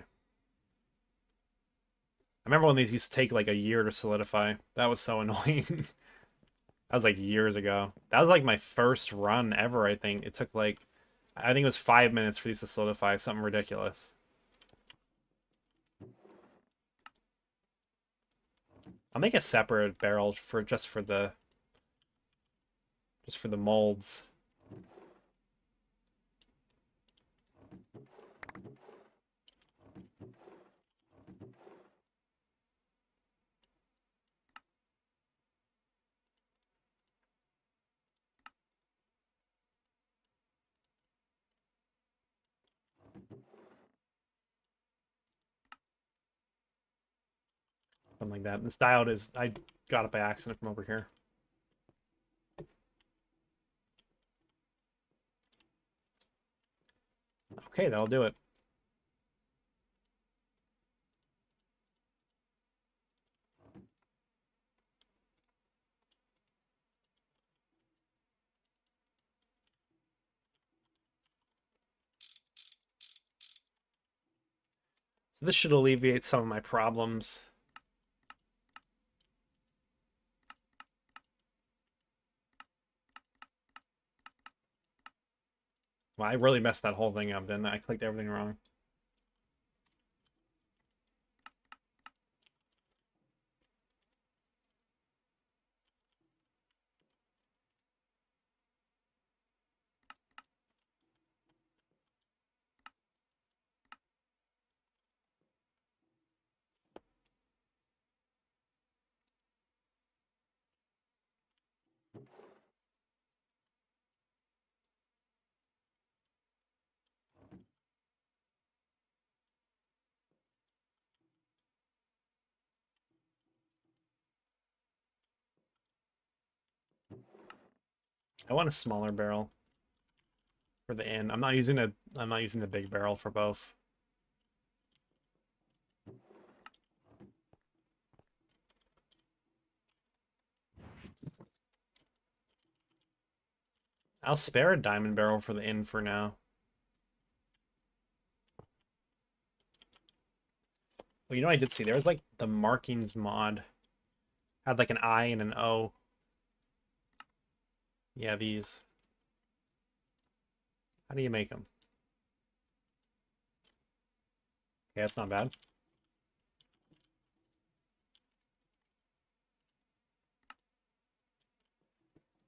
I remember when these used to take like a year to solidify. That was so annoying. That was like years ago. That was like my first run ever, I think. It took like I think it was 5 minutes for these to solidify, something ridiculous. I'll make a separate barrel for just for the molds. Something like that. This diode is I got it by accident from over here. Okay, that'll do it. So this should alleviate some of my problems. Well, I really messed that whole thing up, didn't I? I clicked everything wrong. I want a smaller barrel for the end. I'm not using the big barrel for both. I'll spare a diamond barrel for the end for now. Well, you know, I did see there was like the markings mod had like an I and an O. Yeah, these. How do you make them? Okay, that's not bad.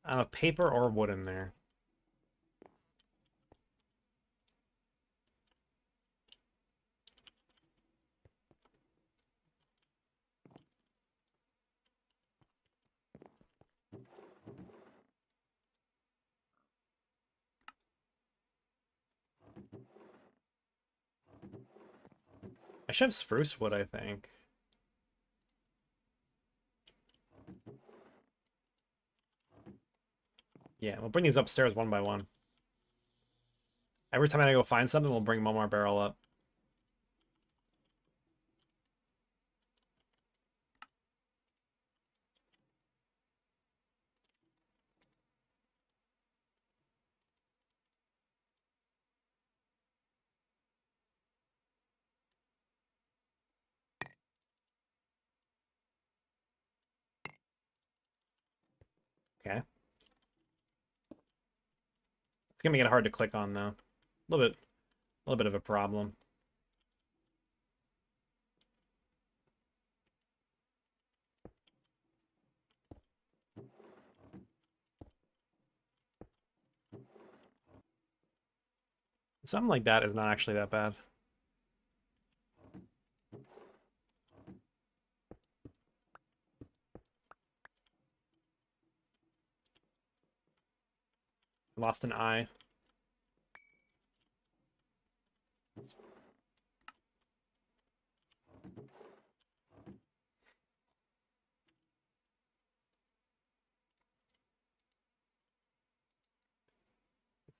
I have paper or wood in there. I should have spruce wood, I think. Yeah, we'll bring these upstairs one by one. Every time I go find something, we'll bring one more barrel up. Okay. It's gonna make it hard to click on though. A little bit of a problem. Something like that is not actually that bad. Lost an eye.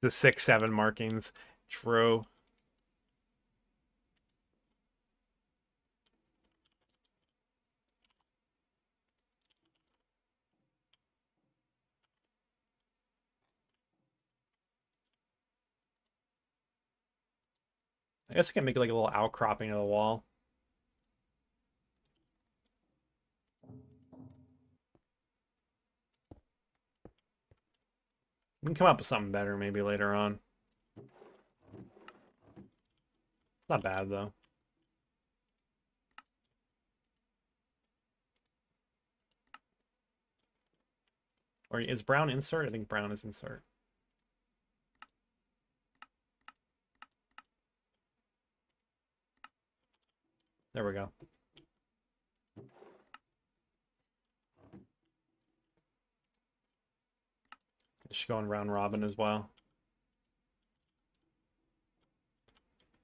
The 6-7 markings. True. I guess I can make like a little outcropping of the wall. We can come up with something better maybe later on. It's not bad though. Or is brown insert? I think brown is insert. There we go. Just going round robin as well.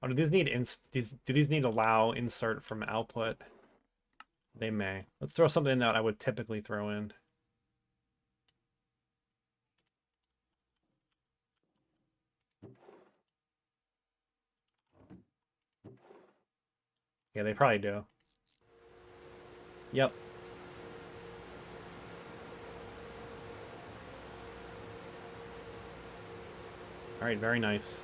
Oh, do these need do these need allow insert from output? They may. Let's throw something in that I would typically throw in. Yeah, they probably do. Yep. All right, very nice.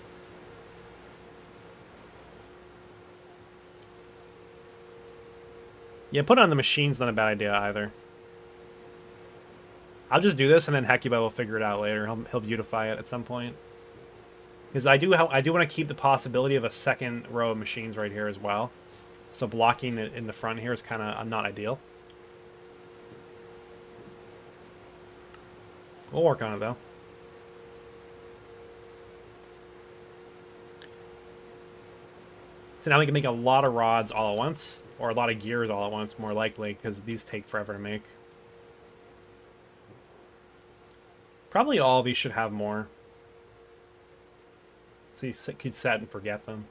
Yeah, put it on the machine's not a bad idea either. I'll just do this and then Hecuba will figure it out later. He'll beautify it at some point. Because I do want to keep the possibility of a second row of machines right here as well. So blocking it in the front here is kind of not ideal. We'll work on it though. So now we can make a lot of rods all at once, or a lot of gears all at once, more likely, because these take forever to make. Probably all of these should have more. So you could set and forget them.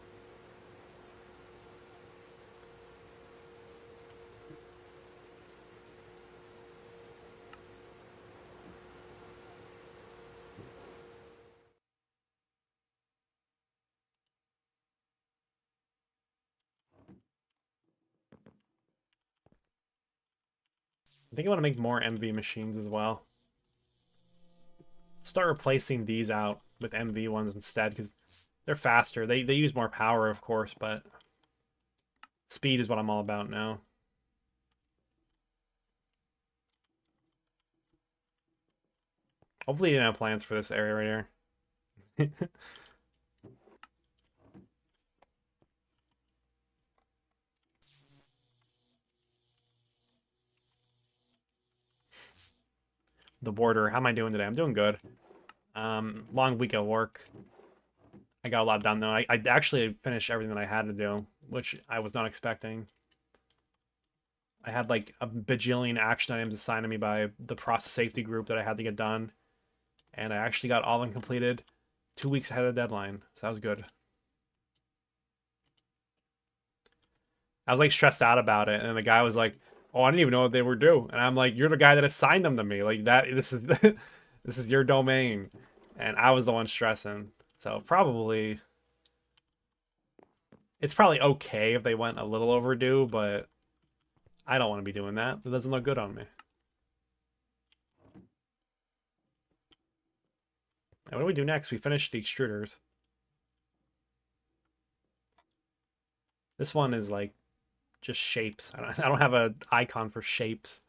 I think I want to make more MV machines as well. Start replacing these out with MV ones instead, because they're faster. They use more power, of course, but speed is what I'm all about now. Hopefully you didn't have plans for this area right here. The border. How am I doing today? I'm doing good. Long week of work. I got a lot done though. I actually finished everything that I had to do, which I was not expecting. I had like a bajillion action items assigned to me by the process safety group that I had to get done, and I actually got all of them completed 2 weeks ahead of the deadline. So that was good. I was like stressed out about it, and the guy was like, "Oh, I didn't even know what they were due," and I'm like, "You're the guy that assigned them to me. Like that. This is this is your domain," and I was the one stressing. So probably it's probably okay if they went a little overdue, but I don't want to be doing that. It doesn't look good on me. And what do we do next? We finish the extruders. This one is like just shapes. I don't have an icon for shapes.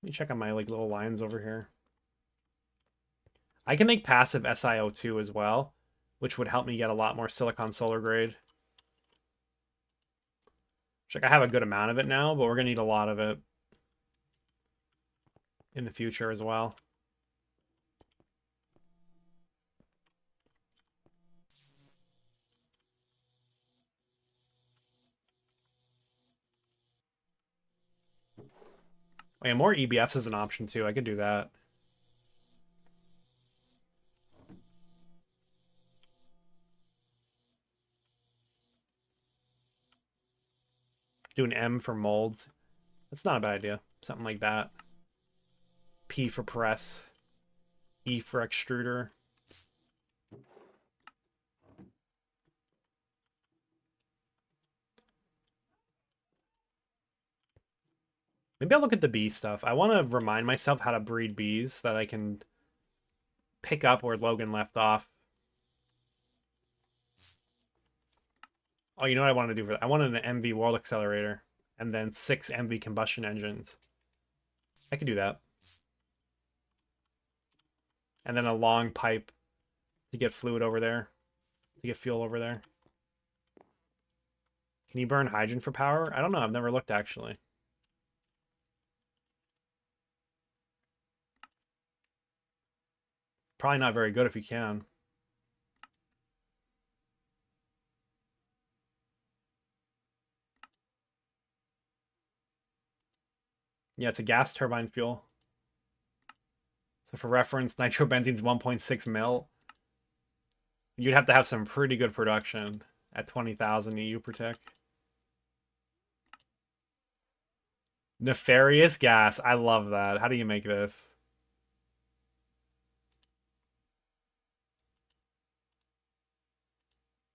Let me check on my like little lines over here. I can make passive SiO2 as well, which would help me get a lot more silicon solar grade. Like I have a good amount of it now, but we're gonna need a lot of it in the future as well. Oh yeah, more EBFs is an option too. I could do that. Do an M for molds. That's not a bad idea. Something like that. P for press. E for extruder. Maybe I'll look at the bee stuff. I want to remind myself how to breed bees so that I can pick up where Logan left off. Oh, you know what I wanted to do for that? I wanted an MV World Accelerator and then 6 MV combustion engines. I could do that. And then a long pipe to get fluid over there, to get fuel over there. Can you burn hydrogen for power? I don't know. I've never looked actually. Probably not very good if you can. Yeah, it's a gas turbine fuel. So for reference, nitrobenzene's 1.6 mil. You'd have to have some pretty good production at 20,000 EU per tick. Nefarious gas. I love that. How do you make this?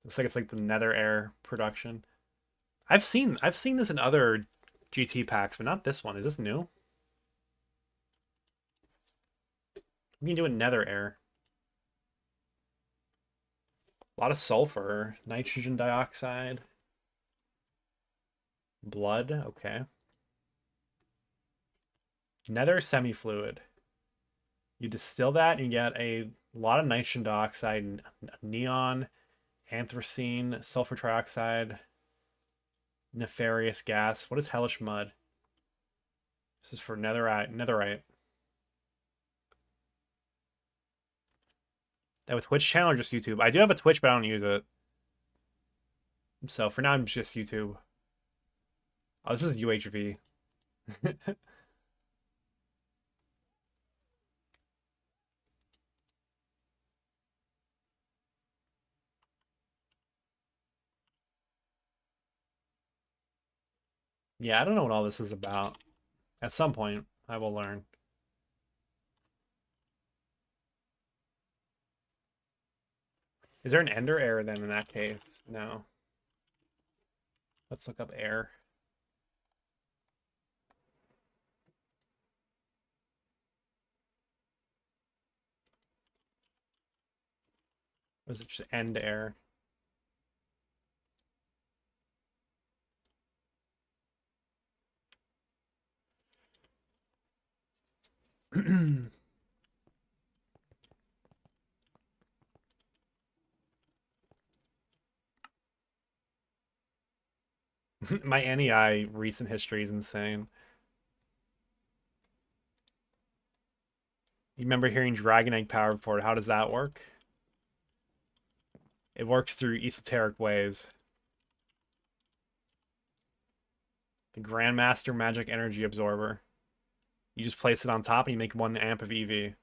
Looks like it's like the nether air production. I've seen this in other GT packs, but not this one. Is this new? We can do a nether air. A lot of sulfur, nitrogen dioxide. Blood, okay. Nether semi-fluid. You distill that and you get a lot of nitrogen dioxide, neon, anthracene, sulfur trioxide, nefarious gas. What is hellish mud? This is for netherite. That with Twitch channel or just YouTube? I do have a Twitch, but I don't use it. So for now, I'm just YouTube. Oh, this is UHV. Yeah, I don't know what all this is about. At some point, I will learn. Is there an ender error then in that case? No. Let's look up air. Or is it just end error? My NEI recent history is insane. You remember hearing Dragon Egg Power Report? How does that work? It works through esoteric ways. The Grandmaster Magic Energy Absorber. You just place it on top and you make 1 amp of EV.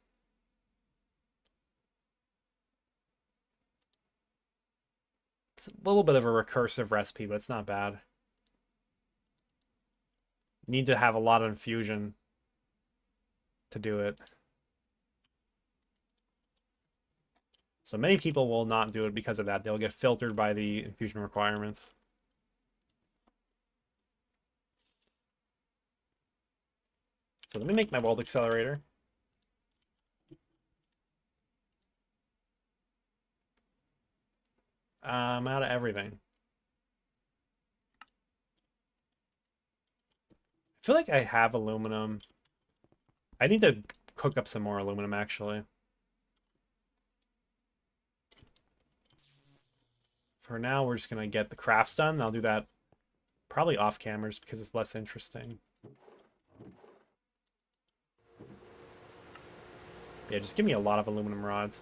It's a little bit of a recursive recipe, but it's not bad. You need to have a lot of infusion to do it. So many people will not do it because of that. They'll get filtered by the infusion requirements. So let me make my world accelerator. I'm out of everything. I feel like I have aluminum. I need to cook up some more aluminum, actually. For now, we're just going to get the crafts done. I'll do that probably off cameras because it's less interesting. Yeah, just give me a lot of aluminum rods.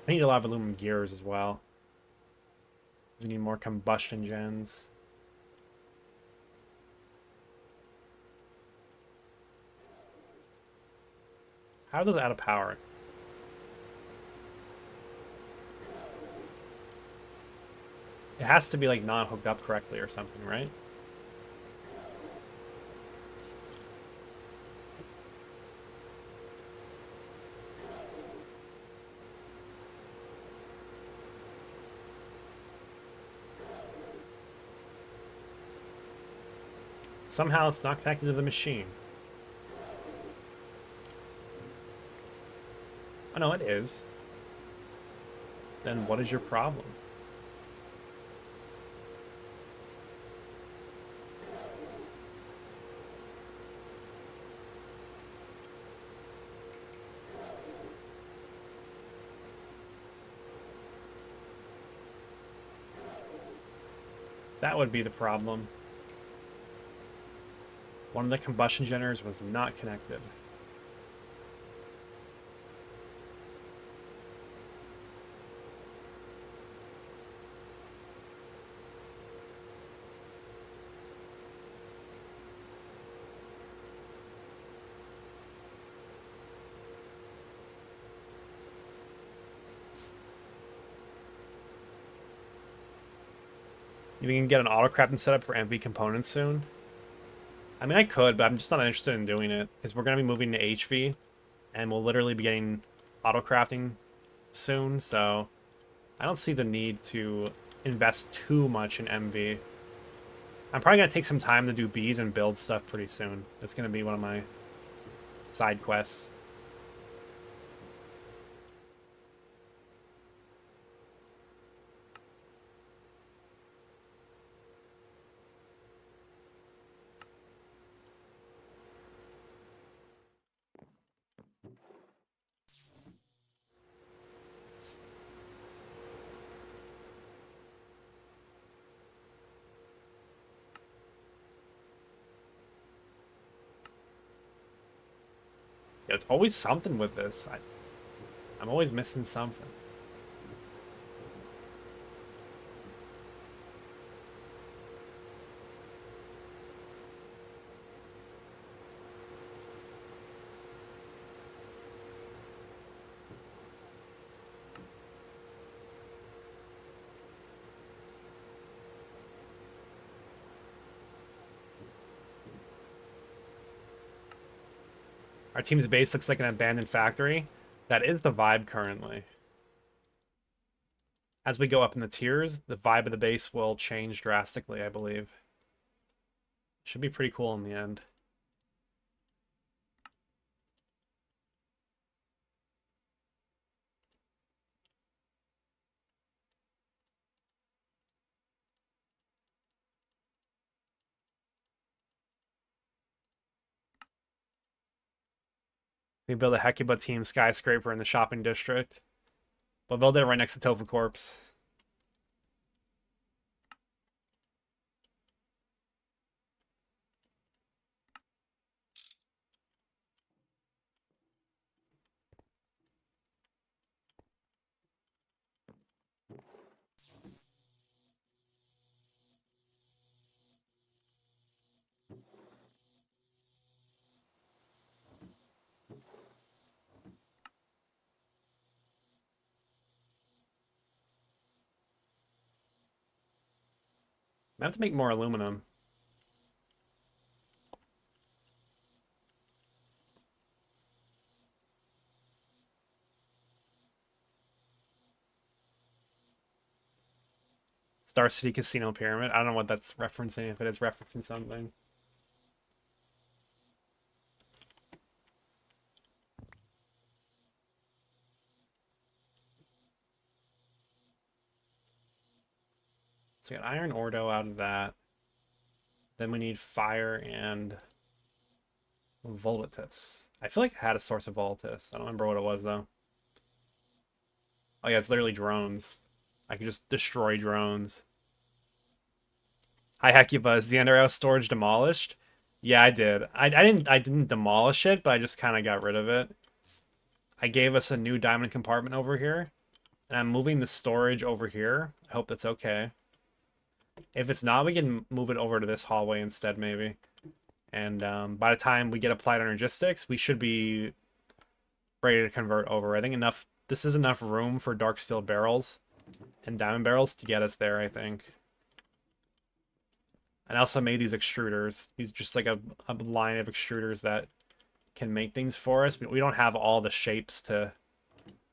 I need a lot of aluminum gears as well. We need more combustion gens. How are those out of power? It has to be like not hooked up correctly or something, right? Somehow it's not connected to the machine. Oh no, it is. Then what is your problem? That would be the problem. One of the combustion generators was not connected. You can get an auto crafting setup for MV components soon. I mean, I could, but I'm just not interested in doing it because we're going to be moving to HV and we'll literally be getting auto crafting soon. So I don't see the need to invest too much in MV. I'm probably going to take some time to do bees and build stuff pretty soon. That's going to be one of my side quests. It's always something with this. I'm always missing something. Our team's base looks like an abandoned factory. That is the vibe currently. As we go up in the tiers, the vibe of the base will change drastically, I believe. Should be pretty cool in the end. We build a Hecuba team skyscraper in the shopping district. We'll build it right next to Tofu Corpse. I have to make more aluminum. Star City Casino Pyramid. I don't know what that's referencing, if it is referencing something. So we got iron ordo out of that. Then we need fire and volatus. I feel like I had a source of volatus. I don't remember what it was though. Oh yeah, it's literally drones. I can just destroy drones. Hi Hecuba, is the EnderIO storage demolished? Yeah, I did. I didn't demolish it, but I just kind of got rid of it. I gave us a new diamond compartment over here, and I'm moving the storage over here. I hope that's okay. If it's not, we can move it over to this hallway instead, maybe. And by the time we get applied energistics, we should be ready to convert over. I think enough. This is enough room for dark steel barrels and diamond barrels to get us there, I think. And I also made these extruders. These just like a line of extruders that can make things for us. We don't have all the shapes to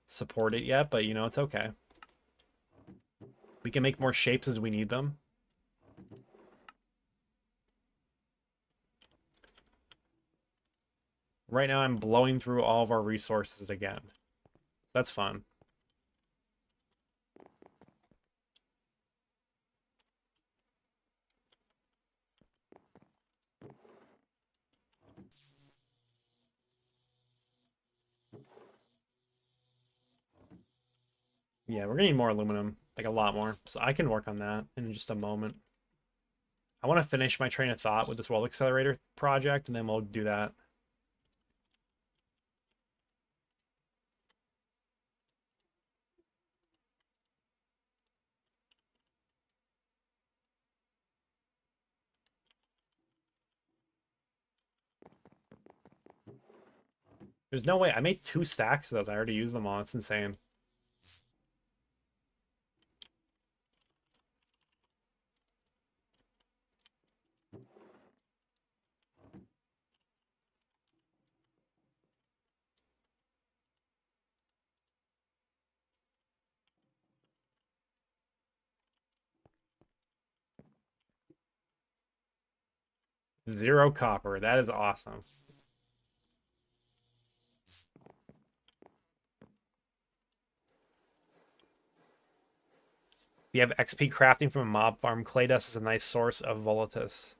support it yet, but you know, it's okay. We can make more shapes as we need them. Right now I'm blowing through all of our resources again. That's fun. Yeah, we're gonna need more aluminum, like a lot more. So I can work on that in just a moment. I want to finish my train of thought with this world accelerator project, and then we'll do that. There's no way. I made 2 stacks of those. I already used them all. It's insane. Zero copper. That is awesome. If you have XP crafting from a mob farm, clay dust is a nice source of volatus.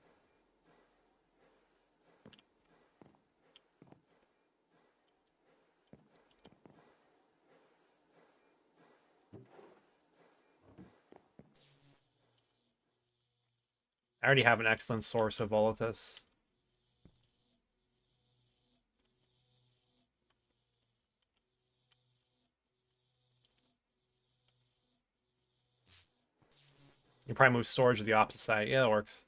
I already have an excellent source of volatus. You probably move storage to the opposite side. Yeah, that works.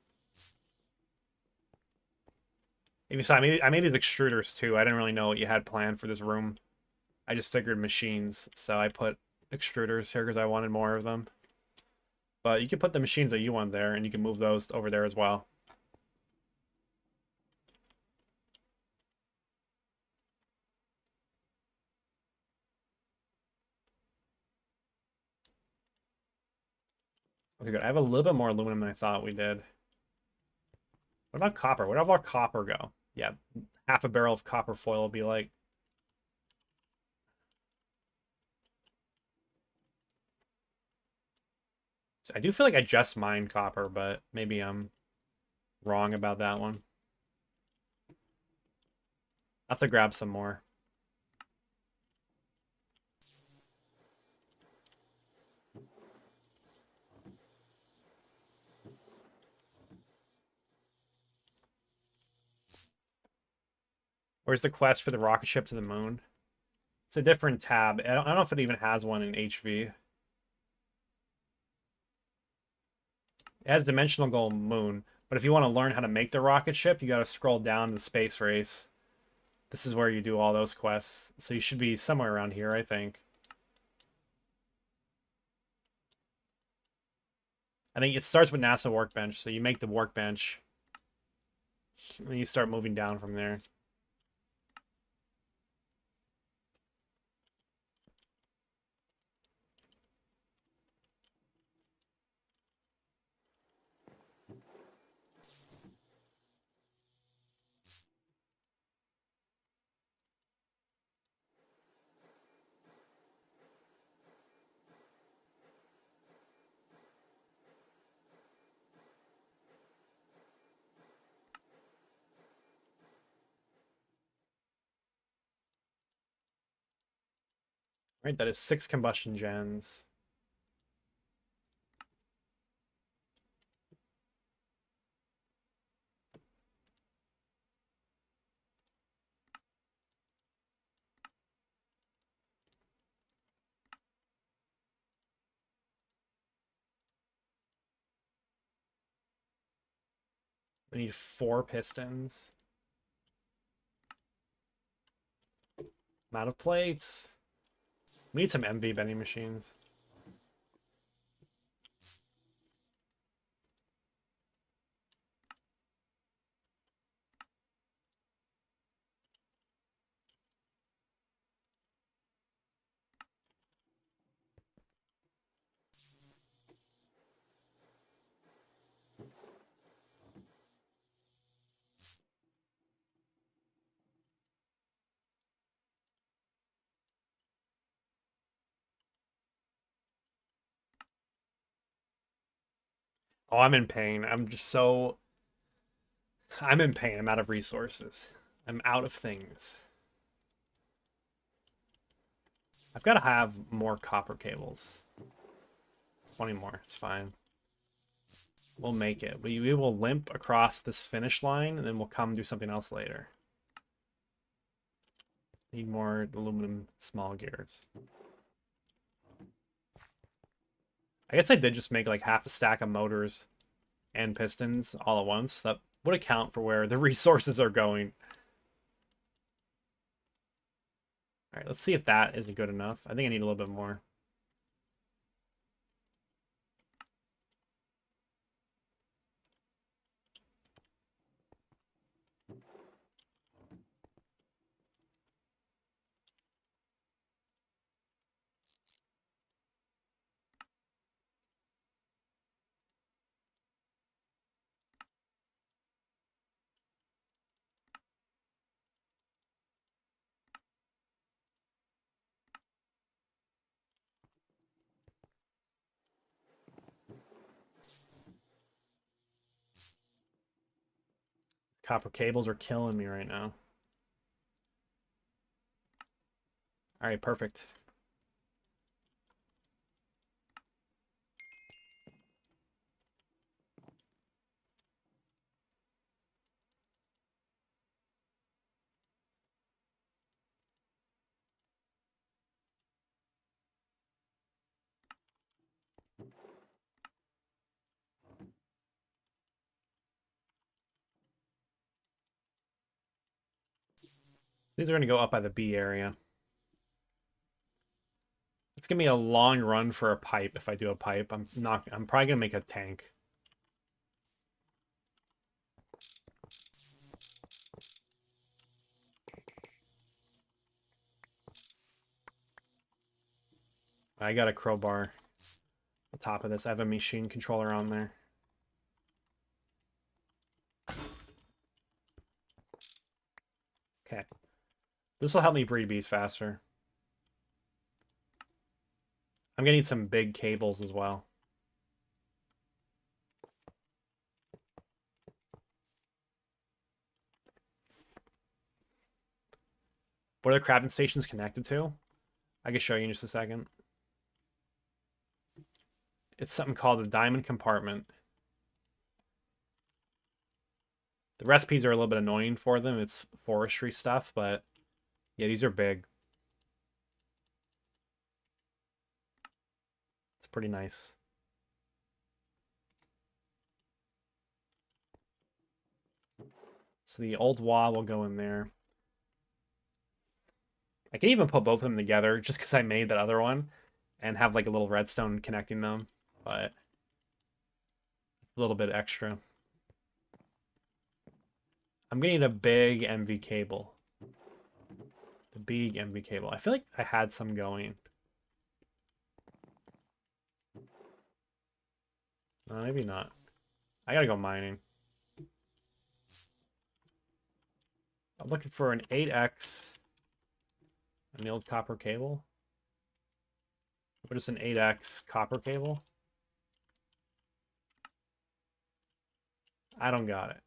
Even so, I made these extruders too. I didn't really know what you had planned for this room. I just figured machines, so I put extruders here because I wanted more of them. But you can put the machines that you want there, and you can move those over there as well. Okay, good. I have a little bit more aluminum than I thought we did. What about copper? Where did all our copper go? Yeah, half a barrel of copper foil will be like. So I do feel like I just mined copper, but maybe I'm wrong about that one. I'll have to grab some more. Where's the quest for the rocket ship to the moon? It's a different tab. I don't know if it even has one in HV. It has dimensional goal moon, but if you want to learn how to make the rocket ship, you got to scroll down to the space race. This is where you do all those quests. So you should be somewhere around here, I think. I think it starts with NASA workbench, so you make the workbench, and then you start moving down from there. Right, that is 6 combustion gens. We need 4 pistons. I'm out of plates. We need some MV vending machines. Oh, I'm in pain. I'm in pain. I'm out of resources. I'm out of things. I've got to have more copper cables. 20 more. It's fine. We'll make it. We will limp across this finish line, and then we'll come do something else later. Need more aluminum small gears. I guess I did just make like half a stack of motors and pistons all at once. That would account for where the resources are going. All right, let's see if that isn't good enough. I think I need a little bit more. Copper cables are killing me right now. All right, perfect. These are going to go up by the B area. It's going to be a long run for a pipe if I do a pipe. I'm probably going to make a tank. I got a crowbar on the top of this. I have a machine controller on there. Okay. This will help me breed bees faster. I'm gonna need some big cables as well. What are the crafting stations connected to? I can show you in just a second. It's something called a diamond compartment. The recipes are a little bit annoying for them. It's forestry stuff, but yeah, these are big. It's pretty nice. So the old wall will go in there. I can even put both of them together just because I made that other one and have like a little redstone connecting them, but it's a little bit extra. I'm gonna need a big MV cable. The big MV cable. I feel like I had some going. No, maybe not. I gotta go mining. I'm looking for an 8x annealed copper cable. Or just an 8x copper cable. I don't got it.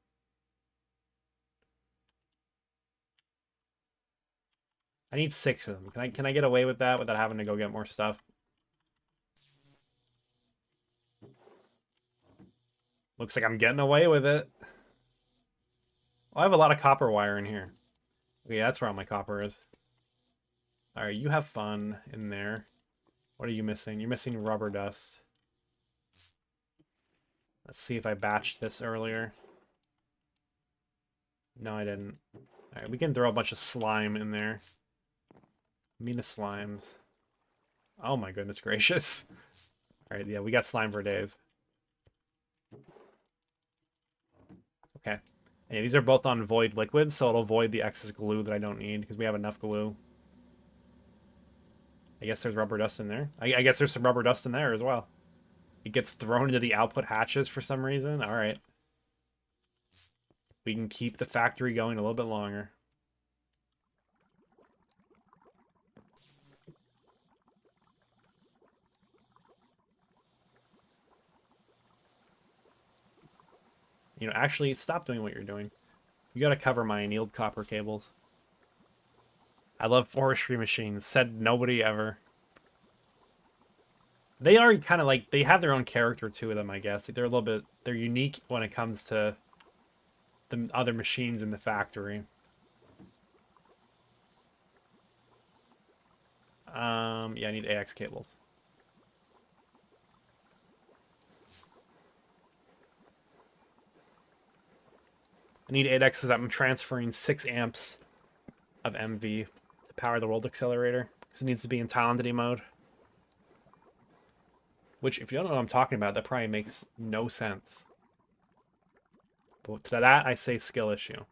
I need 6 of them. Can I get away with that without having to go get more stuff? Looks like I'm getting away with it. Oh, I have a lot of copper wire in here. Okay, that's where all my copper is. Alright, you have fun in there. What are you missing? You're missing rubber dust. Let's see if I batched this earlier. No, I didn't. Alright, we can throw a bunch of slime in there. Mina slimes. Oh my goodness gracious. Alright, yeah, we got slime for days. Okay. Yeah, these are both on void liquids, so it'll void the excess glue that I don't need because we have enough glue. I guess there's rubber dust in there. I guess there's some rubber dust in there as well. It gets thrown into the output hatches for some reason. Alright. We can keep the factory going a little bit longer. You know, actually, stop doing what you're doing. You gotta cover my annealed copper cables. I love forestry machines. Said nobody ever. They are kind of like, they have their own character to them, I guess. Like they're a little bit, they're unique when it comes to the other machines in the factory. Yeah, I need AX cables. I need 8X because I'm transferring 6 amps of MV to power the world accelerator because it needs to be in Talentity mode. Which, if you don't know what I'm talking about, that probably makes no sense. But to that, I say skill issue. Can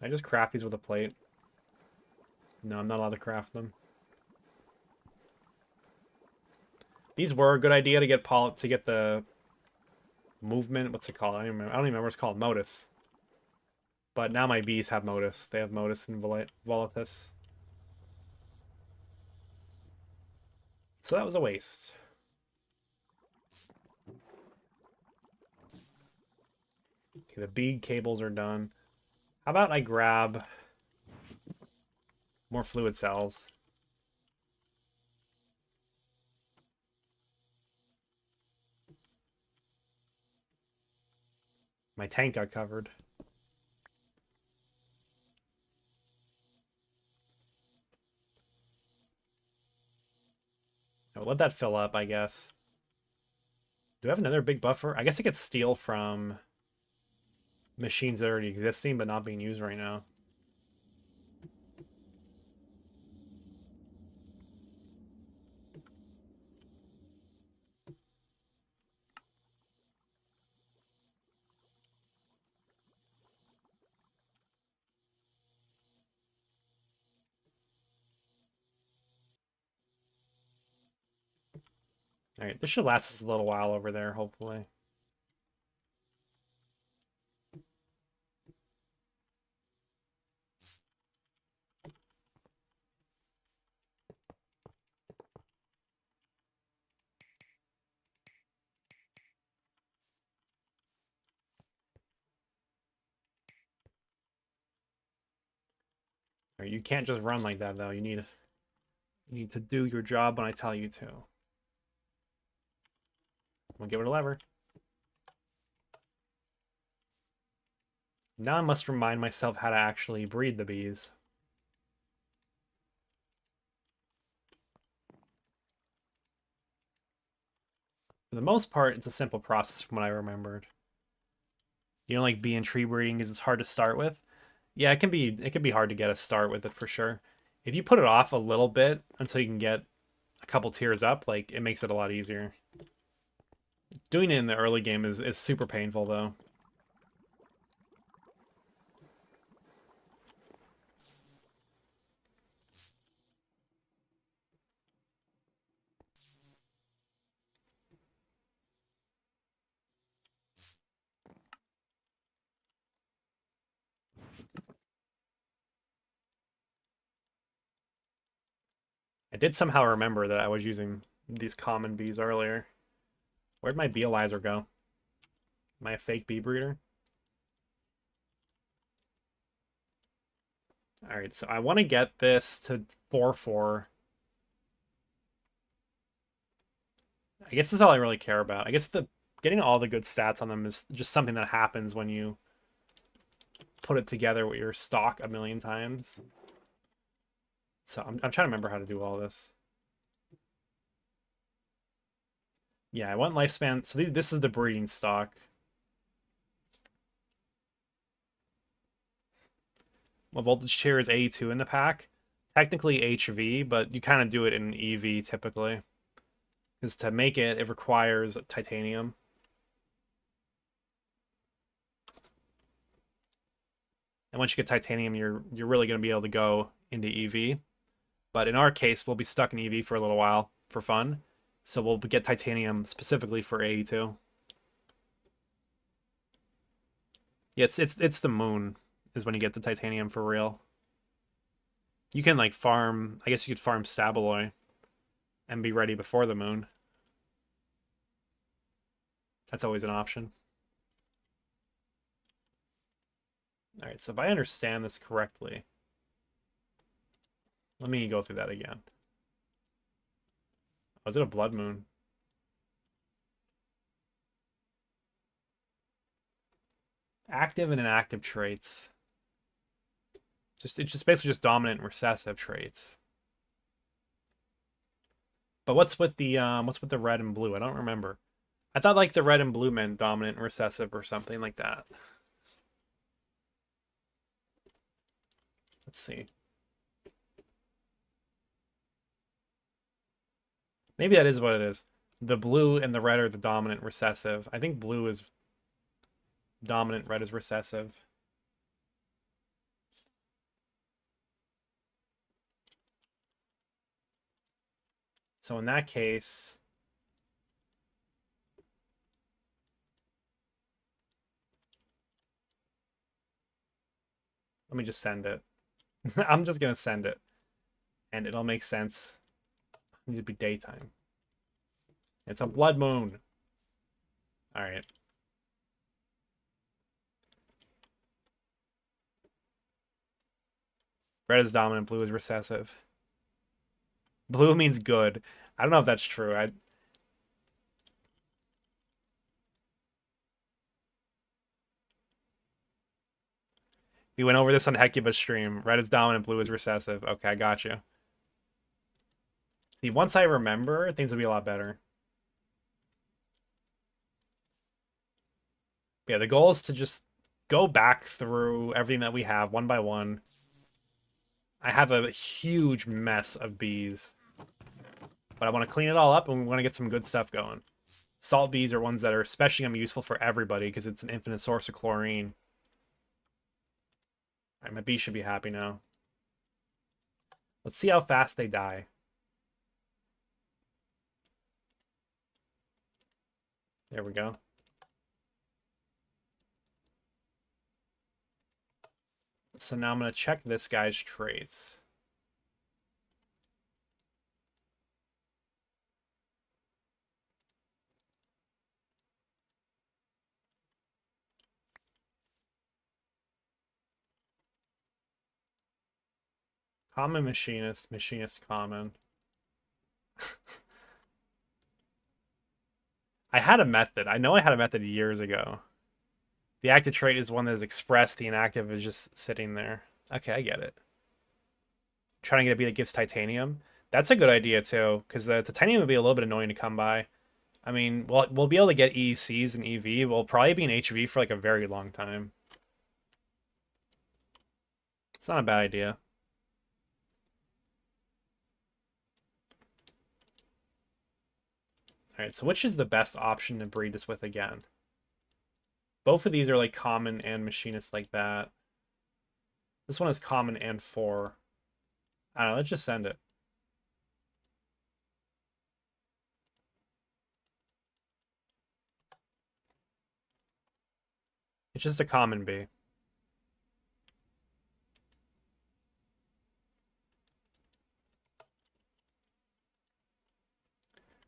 I just craft these with a plate? No, I'm not allowed to craft them. These were a good idea to get the movement. What's it called? I don't even remember what it's called. Modus. But now my bees have modus. They have modus and volatus. So that was a waste. Okay, the bead cables are done. How about I grab more fluid cells? My tank got covered. I'll let that fill up, I guess. Do I have another big buffer? I guess I could steal from machines that are already existing but not being used right now. All right, this should last us a little while over there, hopefully. All right, you can't just run like that though. You need to do your job when I tell you to. We'll give it a lever. Now I must remind myself how to actually breed the bees. For the most part, it's a simple process from what I remembered. You know, like bee and tree breeding is it's hard to start with. Yeah, it can be hard to get a start with it for sure. If you put it off a little bit until you can get a couple tiers up, like it makes it a lot easier. Doing it in the early game is super painful though. I did somehow remember that I was using these common bees earlier. Where'd my beealizer go? Am I a fake bee breeder? All right, so I want to get this to 4-4. I guess that's all I really care about. I guess the getting all the good stats on them is just something that happens when you put it together with your stock a million times. So I'm trying to remember how to do all this. Yeah, I want lifespan. So this is the breeding stock. Well, voltage tier is A2 in the pack. Technically HV, but you kind of do it in EV typically. Because to make it, it requires titanium. And once you get titanium, you're really going to be able to go into EV. But in our case, we'll be stuck in EV for a little while for fun. So we'll get titanium specifically for AE2. Yeah, it's the moon is when you get the titanium for real. You can like farm, I guess you could farm Stabaloy and be ready before the moon. That's always an option. All right, so if I understand this correctly, let me go through that again. Was it a blood moon? Active and inactive traits. It's just basically just dominant and recessive traits. But what's with the red and blue? I don't remember. I thought like the red and blue meant dominant and recessive or something like that. Let's see. Maybe that is what it is. The blue and the red are the dominant recessive. I think blue is dominant, red is recessive. So in that case, let me just send it. I'm just gonna send it, and it'll make sense. It needs to be daytime. It's a blood moon. All right. Red is dominant, blue is recessive. Blue means good. I don't know if that's true. We went over this on Hecuba's stream. Red is dominant, blue is recessive. Okay, I got you. See, once I remember, things will be a lot better. Yeah, the goal is to just go back through everything that we have one by one. I have a huge mess of bees, but I want to clean it all up and we want to get some good stuff going. Salt bees are ones that are especially gonna be useful for everybody because it's an infinite source of chlorine. All right, my bee should be happy now. Let's see how fast they die. There we go. So now I'm going to check this guy's traits. Common machinist, machinist common. I had a method. I know I had a method years ago. The active trait is one that is expressed. The inactive is just sitting there. Okay, I get it. Trying to get a B that gives titanium. That's a good idea too, because the titanium would be a little bit annoying to come by. I mean, we'll be able to get EECs and EV. We'll probably be in HV for like a very long time. It's not a bad idea. All right, so which is the best option to breed this with again? Both of these are like common and machinist like that. This one is common and 4. I don't know, let's just send it. It's just a common B.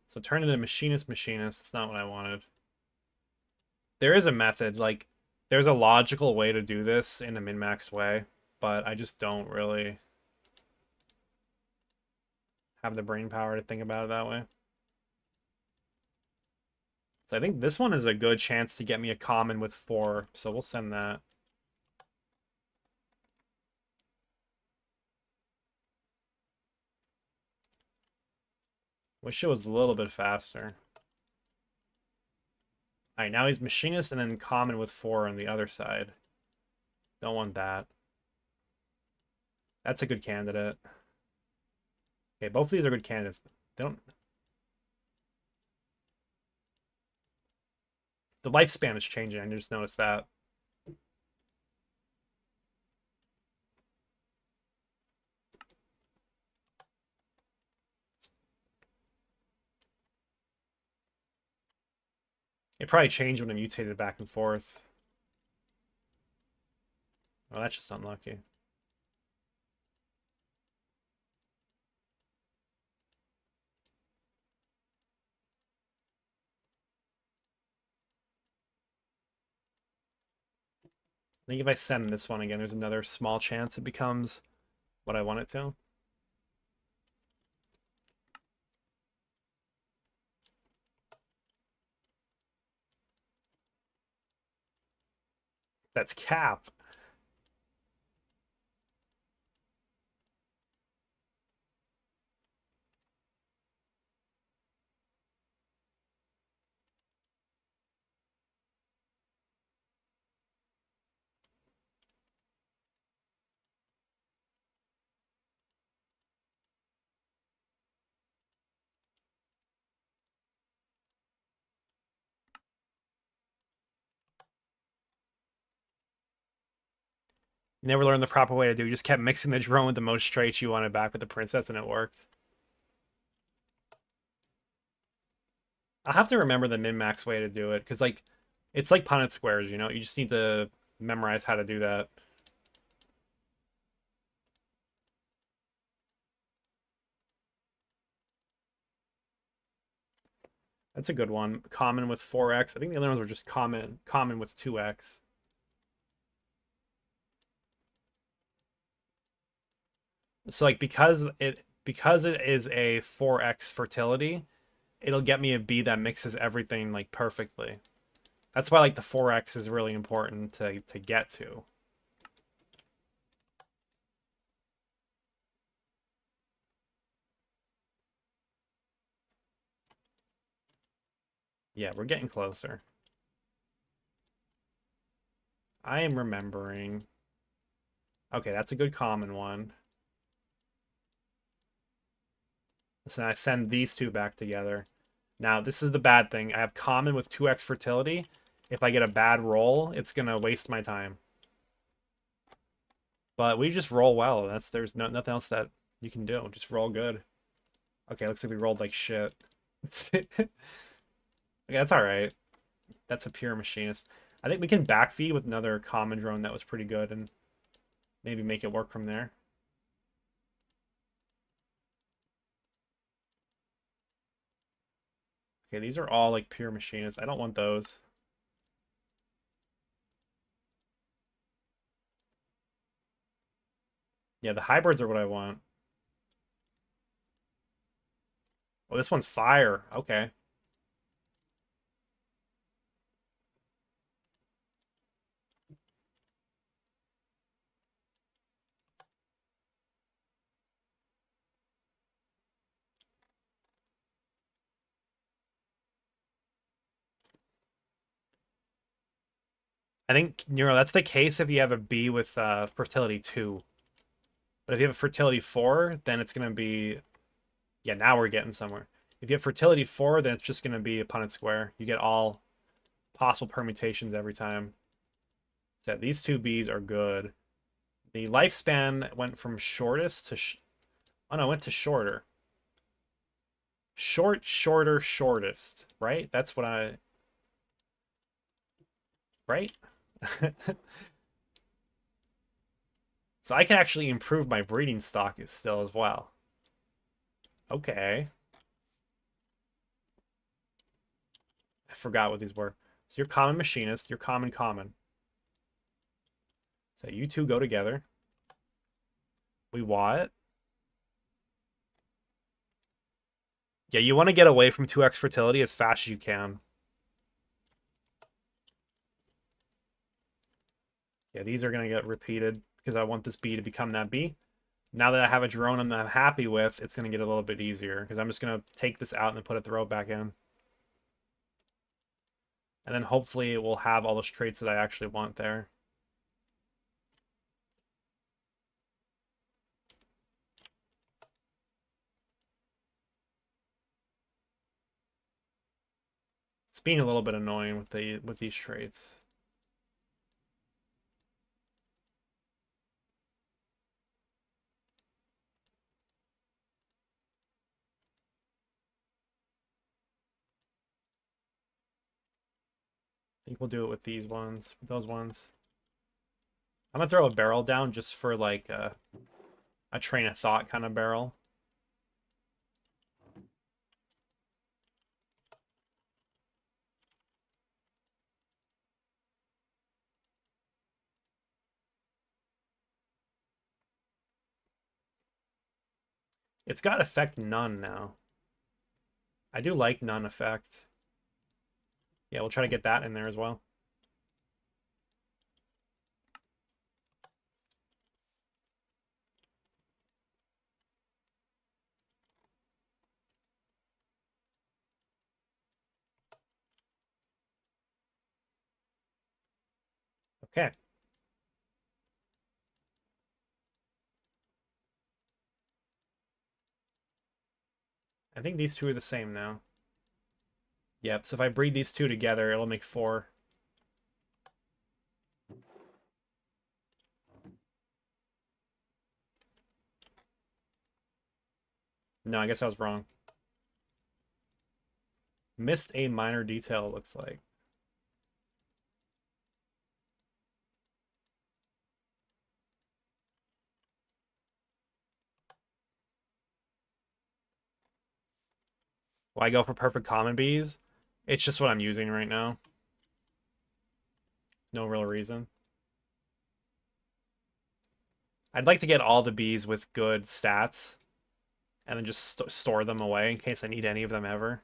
So turn it into machinist, machinist. That's not what I wanted. There is a method, like, there's a logical way to do this in a min-max way, but I just don't really have the brain power to think about it that way. So I think this one is a good chance to get me a common with 4, so we'll send that. Wish it was a little bit faster. Alright, now he's machinist and then common with 4 on the other side. Don't want that. That's a good candidate. Okay, both of these are good candidates. They don't... The lifespan is changing, I just noticed that. It probably changed when it mutated back and forth. Oh, that's just unlucky. I think if I send this one again, there's another small chance it becomes what I want it to. That's cap. You never learned the proper way to do. You just kept mixing the drone with the most traits you wanted back with the princess, and it worked. I'll have to remember the min-max way to do it, because like it's like Punnett squares, you know? You just need to memorize how to do that. That's a good one. Common with 4x. I think the other ones were just common with 2x. So like because it is a 4x fertility, it'll get me a B that mixes everything like perfectly. That's why like the 4x is really important to get to. Yeah, we're getting closer. I am remembering. Okay, that's a good common one. So I send these two back together. Now, this is the bad thing. I have common with 2x fertility. If I get a bad roll, it's going to waste my time. But we just roll well. There's nothing else that you can do. Just roll good. Okay, looks like we rolled like shit. Okay, that's all right. That's a pure machinist. I think we can backfeed with another common drone that was pretty good and maybe make it work from there. Okay, these are all like pure machinists. I don't want those. Yeah, the hybrids are what I want. Oh, this one's fire. Okay. I think, that's the case if you have a bee with fertility 2. But if you have a fertility 4, then it's going to be... Yeah, now we're getting somewhere. If you have fertility 4, then it's just going to be a Punnett square. You get all possible permutations every time. So these two bees are good. The lifespan went from shortest to... Oh, no, it went to shorter. Short, shorter, shortest, right? That's what I... Right? So I can actually improve my breeding stock still as well. Okay. I forgot what these were. So you're common machinist, you're common common. So you two go together. We want it. Yeah, you want to get away from 2x fertility as fast as you can. Yeah, these are going to get repeated because I want this bee to become that bee. Now that I have a drone I'm happy with, it's going to get a little bit easier because I'm just going to take this out and then put a throw back in. And then hopefully it will have all those traits that I actually want there. It's being a little bit annoying with these traits. I think we'll do it with these ones, with those ones. I'm gonna throw a barrel down just for like a train of thought kind of barrel. It's got effect none now. I do like none effect. Yeah, we'll try to get that in there as well. Okay. I think these two are the same now. Yep, so if I breed these two together, it'll make 4. No, I guess I was wrong. Missed a minor detail, it looks like. Why go for perfect common bees? It's just what I'm using right now. No real reason. I'd like to get all the bees with good stats and then just store them away in case I need any of them ever.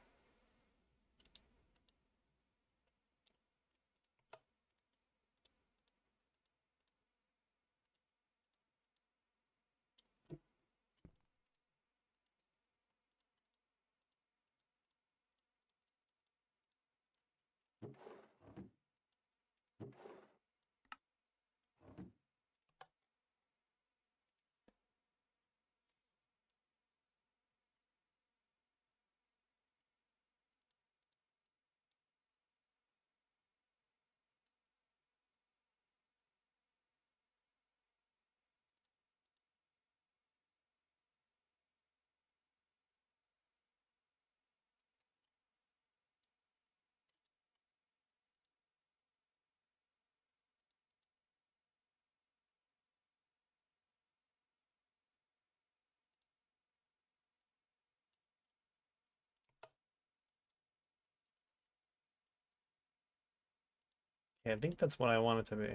Yeah, I think that's what I want it to be.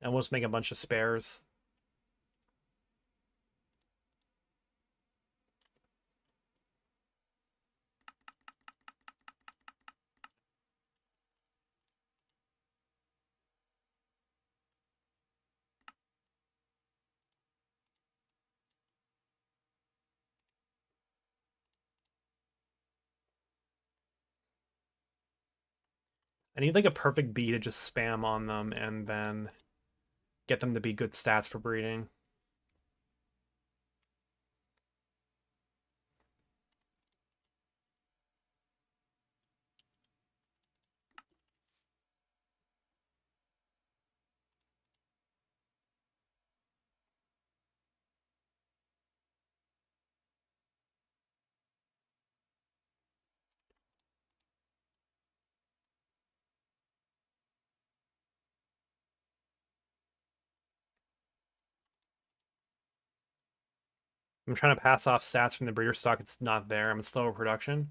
And we'll just make a bunch of spares. I need like a perfect bee to just spam on them and then get them to be good stats for breeding. I'm trying to pass off stats from the breeder stock. It's not there. I'm in slower production.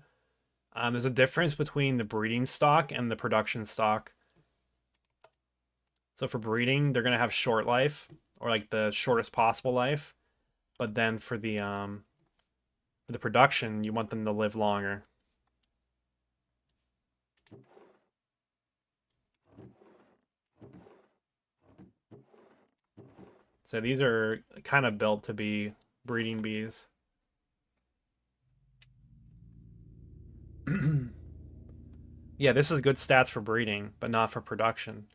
There's a difference between the breeding stock and the production stock. So for breeding, they're gonna have short life or like the shortest possible life. But then for the production, you want them to live longer. So these are kind of built to be breeding bees. Yeah, this is good stats for breeding, but not for production.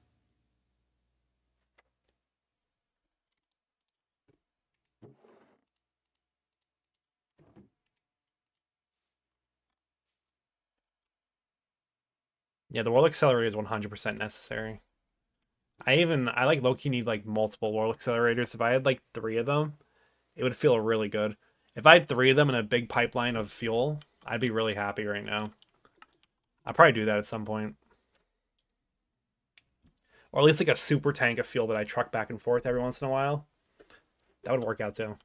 Yeah, the world accelerator is 100% necessary. I like low-key need like multiple world accelerators. If I had like 3 of them, it would feel really good. If I had 3 of them in a big pipeline of fuel, I'd be really happy right now. I'll probably do that at some point. Or at least like a super tank of fuel that I truck back and forth every once in a while. That would work out too.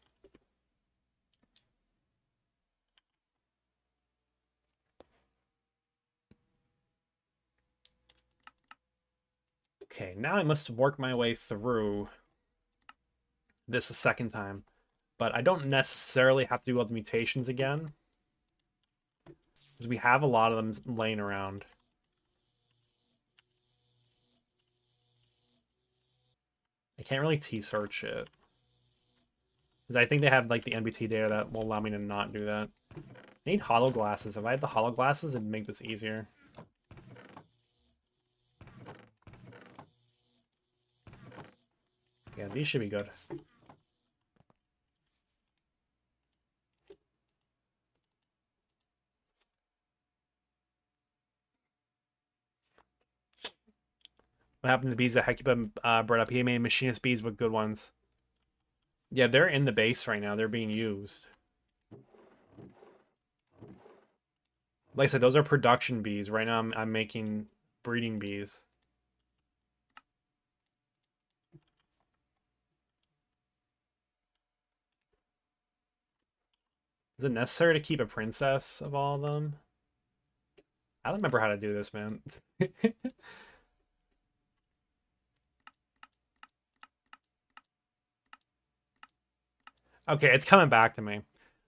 Okay, now I must work my way through this a second time. But I don't necessarily have to do all the mutations again, because we have a lot of them laying around. I can't really T-search it. Because I think they have like the NBT data that will allow me to not do that. I need hollow glasses. If I had the hollow glasses, it'd make this easier. Yeah, these should be good. What happened to the bees that Hecuba brought up? He made machinist bees with good ones. Yeah, they're in the base right now. They're being used. Like I said, those are production bees. Right now I'm making breeding bees. Is it necessary to keep a princess of all of them? I don't remember how to do this, man. Okay, it's coming back to me.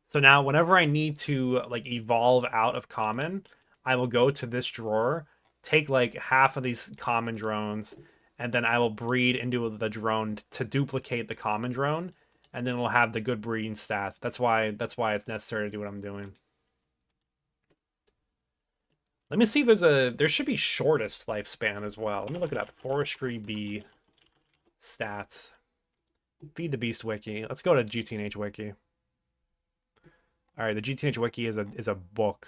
So now whenever I need to like evolve out of common, I will go to this drawer, take like half of these common drones, and then I will breed into the drone to duplicate the common drone, and then it'll have the good breeding stats. That's why it's necessary to do what I'm doing. Let me see if there should be shortest lifespan as well. Let me look it up. Forestry bee stats. Feed the Beast wiki. Let's go to GTNH wiki. All right, the GTNH wiki is a book.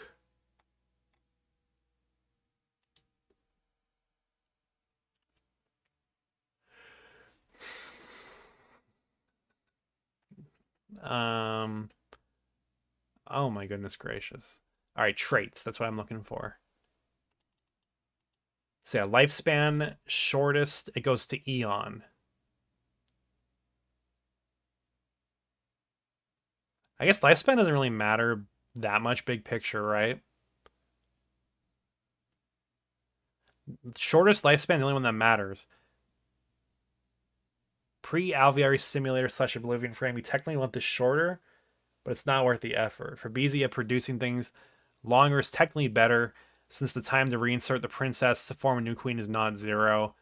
Um. Oh my goodness gracious. All right, traits. That's what I'm looking for. So yeah, lifespan, shortest, it goes to Eon. I guess lifespan doesn't really matter that much big picture, right? Shortest lifespan, the only one that matters. Pre-alveoli simulator / oblivion frame, we technically want this shorter, but it's not worth the effort. For BZ at producing things, longer is technically better, since the time to reinsert the princess to form a new queen is not 0.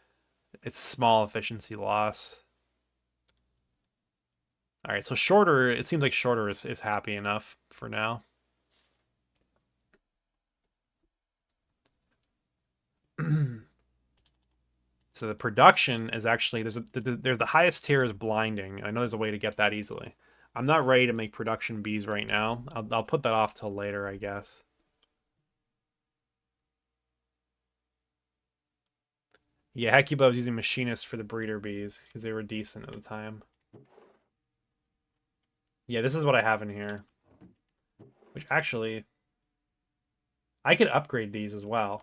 It's a small efficiency loss. All right, so shorter, it seems like shorter is happy enough for now. So the production is actually, there's the highest tier is blinding. I know there's a way to get that easily. I'm not ready to make production bees right now. I'll put that off till later, I guess. Yeah, Hecuba was using machinist for the breeder bees because they were decent at the time. Yeah, this is what I have in here. Which actually, I could upgrade these as well.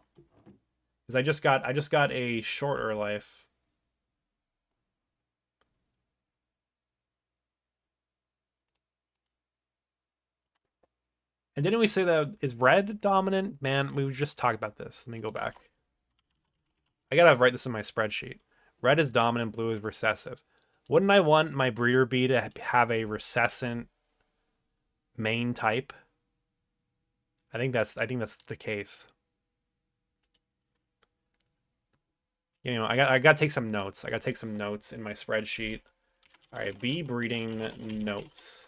Because I just got a shorter life. And didn't we say that is red dominant? Man, we just talked about this. Let me go back. I gotta write this in my spreadsheet. Red is dominant, blue is recessive. Wouldn't I want my breeder bee to have a recessant main type? I think that's the case. You know, I gotta take some notes. I gotta take some notes in my spreadsheet. All right, bee breeding notes.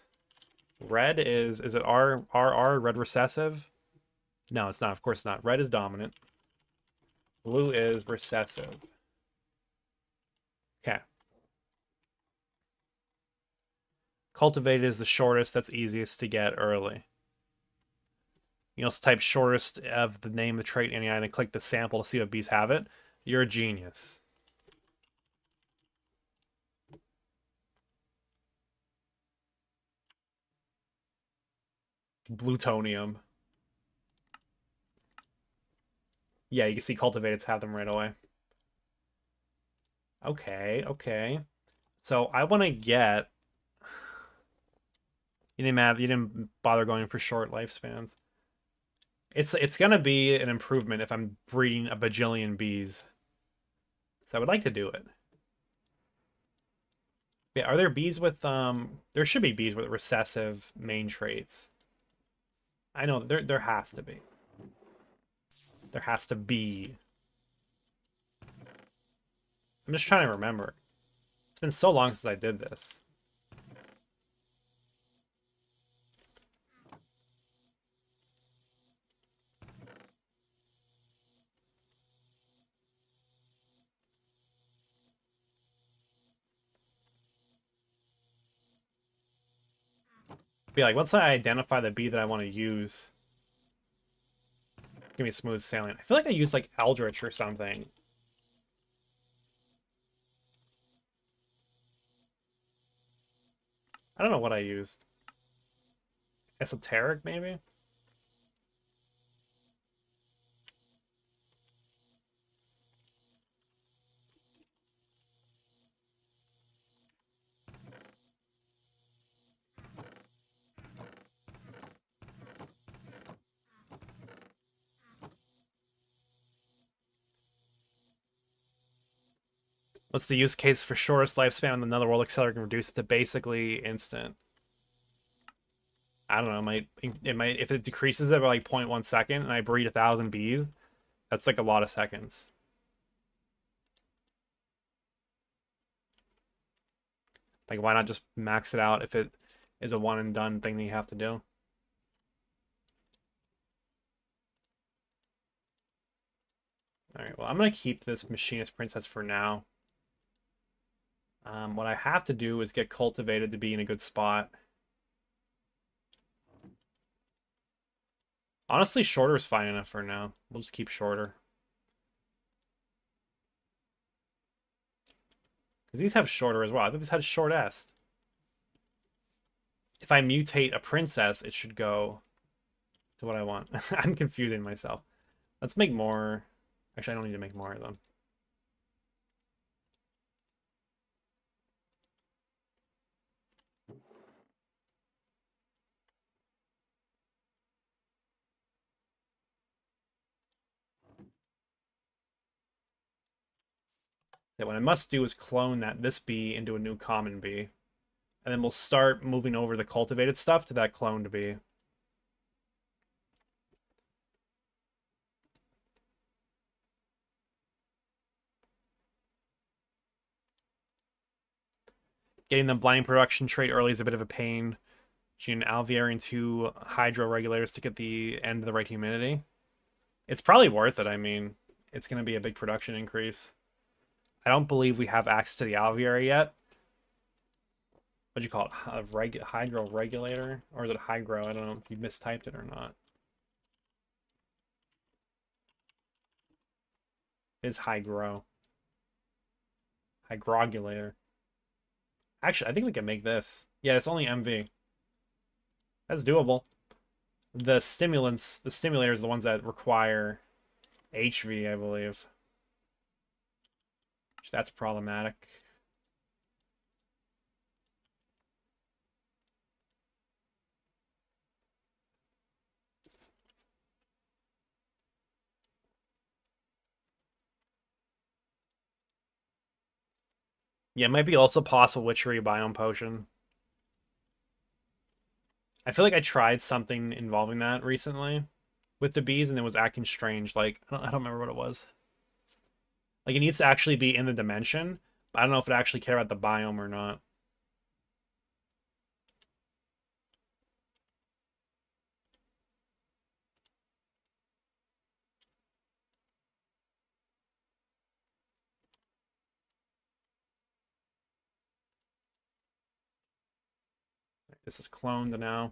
Red is it R red recessive? No, it's not. Of course not. Red is dominant. Blue is recessive. Okay. Cultivated is the shortest. That's easiest to get early. You also type shortest of the name of the trait and then click the sample to see what bees have it. You're a genius. Plutonium. Yeah, you can see cultivateds have them right away. Okay, okay. So I want to get. You didn't bother going for short lifespans. It's gonna be an improvement if I'm breeding a bajillion bees. So I would like to do it. Yeah, are there bees with there should be bees with recessive main traits. I know there has to be. There has to be. I'm just trying to remember. It's been so long since I did this. Be like, once I identify the bee that I want to use, give me smooth sailing. I feel like I used like Eldritch or something. I don't know what I used. Esoteric, maybe? What's the use case for shortest lifespan in the Netherworld Accelerator can reduce it to basically instant? I don't know, it might if it decreases it by like 0.1 second and I breed 1,000 bees, that's like a lot of seconds. Like why not just max it out if it is a one and done thing that you have to do? Alright, well I'm gonna keep this Machinist Princess for now. What I have to do is get cultivated to be in a good spot. Honestly, shorter is fine enough for now. We'll just keep shorter. Because these have shorter as well. I think this had short S. If I mutate a princess, it should go to what I want. I'm confusing myself. Let's make more. Actually, I don't need to make more then. Yeah, what I must do is clone this bee into a new common bee. And then we'll start moving over the cultivated stuff to that cloned bee. Getting the blinding production trait early is a bit of a pain. Using alveoli and 2 hydro regulators to get the end of the right humidity. It's probably worth it. I mean, it's going to be a big production increase. I don't believe we have access to the alveoli yet. What'd you call it? A hydro regulator? Or is it hygro? I don't know if you mistyped it or not. It's hygro. Hygrogulator. Actually, I think we can make this. Yeah, it's only MV. That's doable. The stimulators are the ones that require HV, I believe. That's problematic. Yeah, it might be also possible witchery biome potion. I feel like I tried something involving that recently with the bees and it was acting strange. Like, I don't remember what it was. Like, it needs to actually be in the dimension, but I don't know if it actually care about the biome or not. This is cloned now.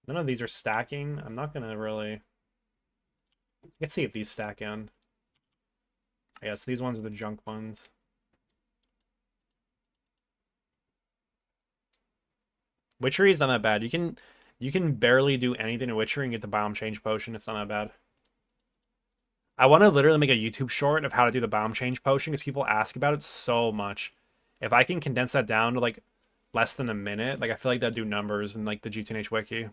None of these are stacking. I'm not going to really... Let's see if these stack in. Yeah, so these ones are the junk ones. Witchery is not that bad. You can barely do anything in Witchery and get the biome change potion. It's not that bad. I want to literally make a YouTube short of how to do the biome change potion because people ask about it so much. If I can condense that down to like less than a minute, like I feel like that'd do numbers in like the GTNH wiki.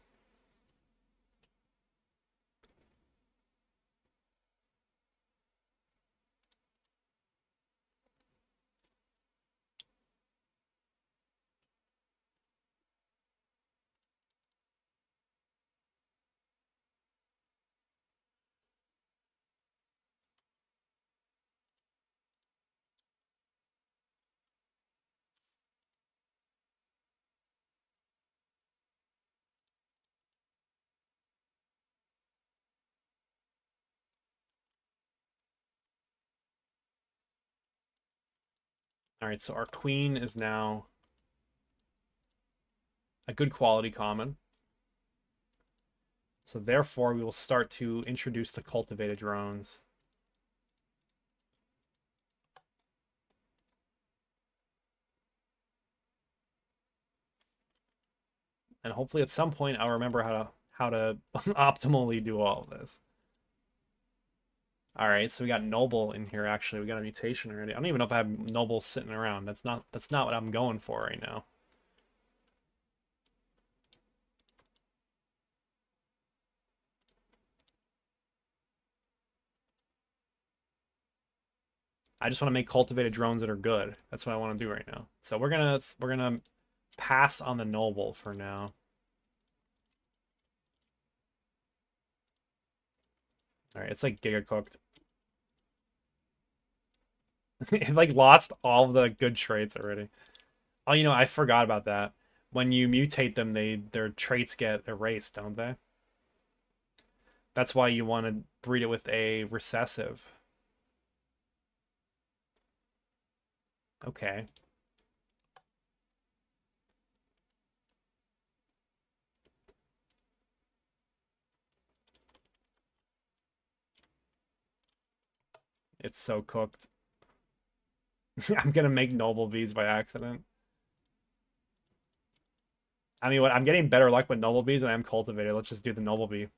All right, so our queen is now a good quality common. So therefore, we will start to introduce the cultivated drones. And hopefully at some point I'll remember how to optimally do all of this. All right, so we got Noble in here actually. We got a mutation already. I don't even know if I have Noble sitting around. That's not what I'm going for right now. I just want to make cultivated drones that are good. That's what I want to do right now. So we're gonna pass on the Noble for now. All right, it's like giga cooked. It like lost all the good traits already. Oh, you know, I forgot about that. When you mutate them, their traits get erased, don't they? That's why you want to breed it with a recessive. Okay. It's so cooked. I'm gonna make noble bees by accident. I mean, what I'm getting better luck with noble bees than I am cultivated. Let's just do the noble bee.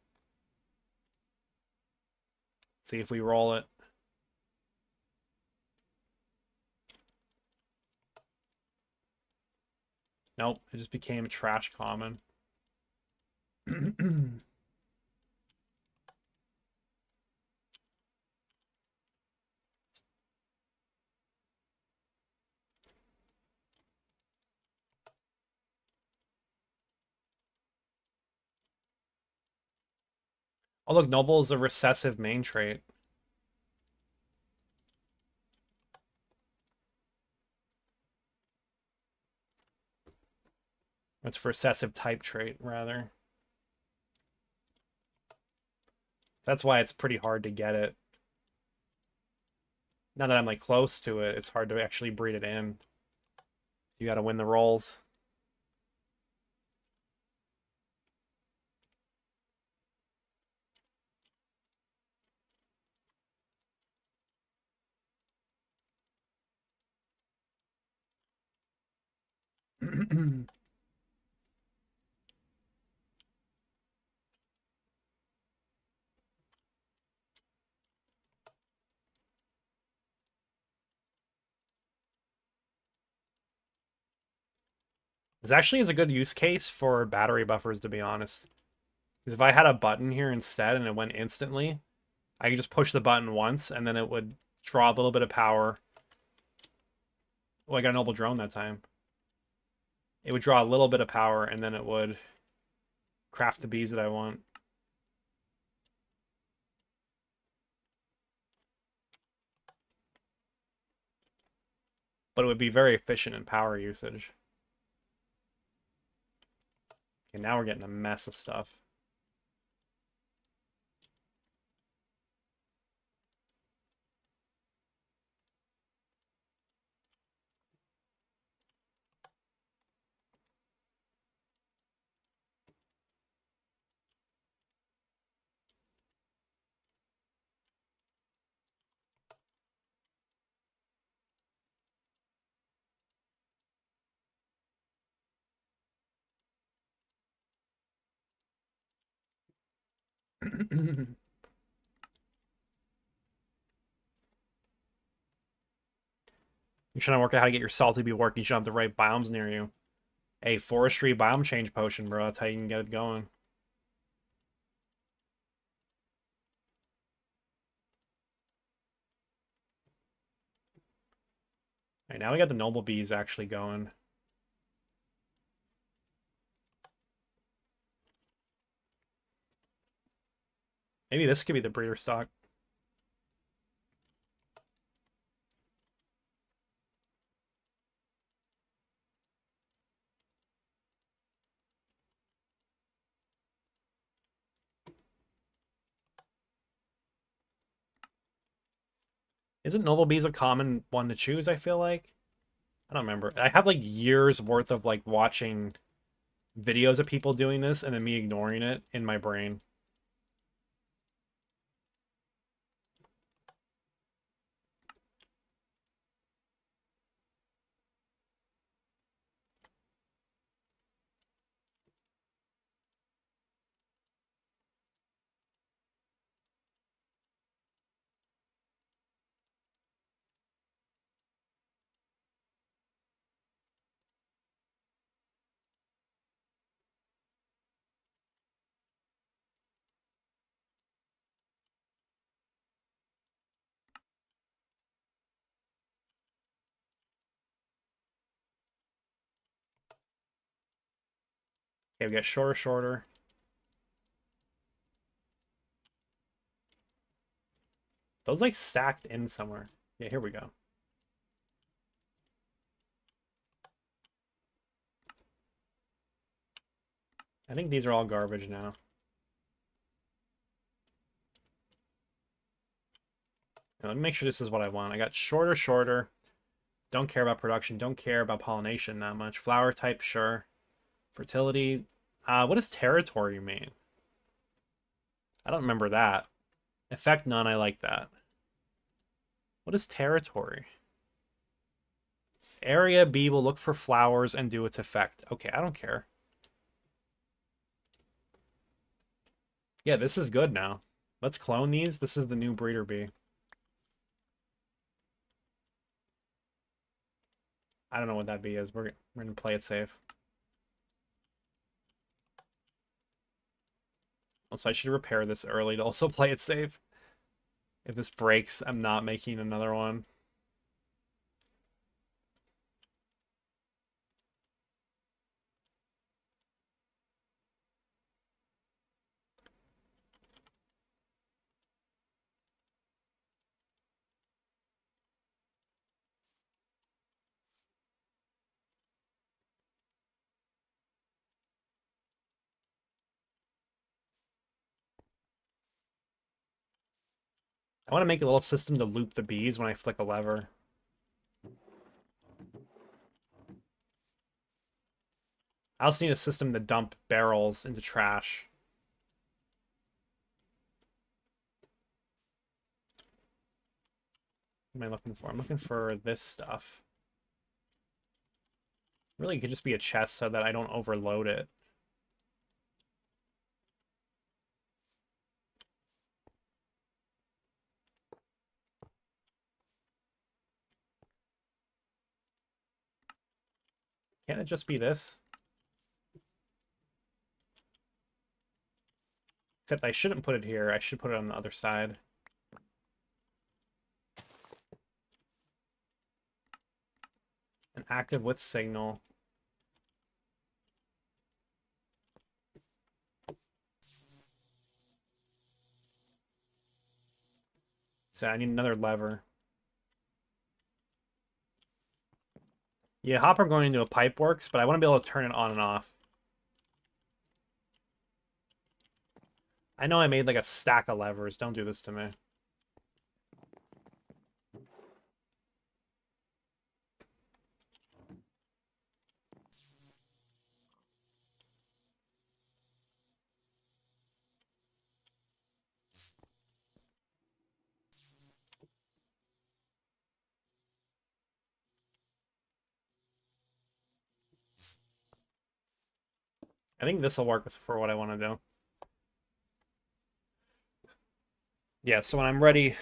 See if we roll it. Nope, it just became trash common. Oh, look, noble is a recessive main trait. It's recessive type trait, rather. That's why it's pretty hard to get it. Now that I'm like close to it, it's hard to actually breed it in. You gotta win the rolls. This actually is a good use case for battery buffers, to be honest. Because if I had a button here instead and it went instantly, I could just push the button once and then it would draw a little bit of power. Oh, I got a noble drone that time. It would draw a little bit of power and then it would craft the bees that I want. But it would be very efficient in power usage. Okay, now we're getting a mess of stuff. You're trying to work out how to get your salty bee working. You should have the right biomes near you. A forestry biome change potion, bro. That's how you can get it going. All right, now we got the noble bees actually going. Maybe this could be the breeder stock. Isn't noble bees a common one to choose, I feel like? I don't remember. I have like years worth of like watching videos of people doing this and then me ignoring it in my brain. Okay, we got shorter, shorter. Those like stacked in somewhere. Yeah, here we go. I think these are all garbage now. Now, let me make sure this is what I want. I got shorter, shorter. Don't care about production. Don't care about pollination that much. Flower type, sure. Fertility. What does territory mean? I don't remember that. Effect none, I like that. What is territory? Area B will look for flowers and do its effect. Okay, I don't care. Yeah, this is good now. Let's clone these. This is the new breeder bee. I don't know what that bee is. We're gonna play it safe. Also, I should repair this early to also play it safe. If this breaks, I'm not making another one. I want to make a little system to loop the bees when I flick a lever. I also need a system to dump barrels into trash. What am I looking for? I'm looking for this stuff. Really, it could just be a chest so that I don't overload it. Can't it just be this? Except I shouldn't put it here. I should put it on the other side. An active with signal. So I need another lever. Yeah, hopper going into a pipe works, but I want to be able to turn it on and off. I know I made like a stack of levers. Don't do this to me. I think this will work for what I want to do. Yeah, so when I'm ready...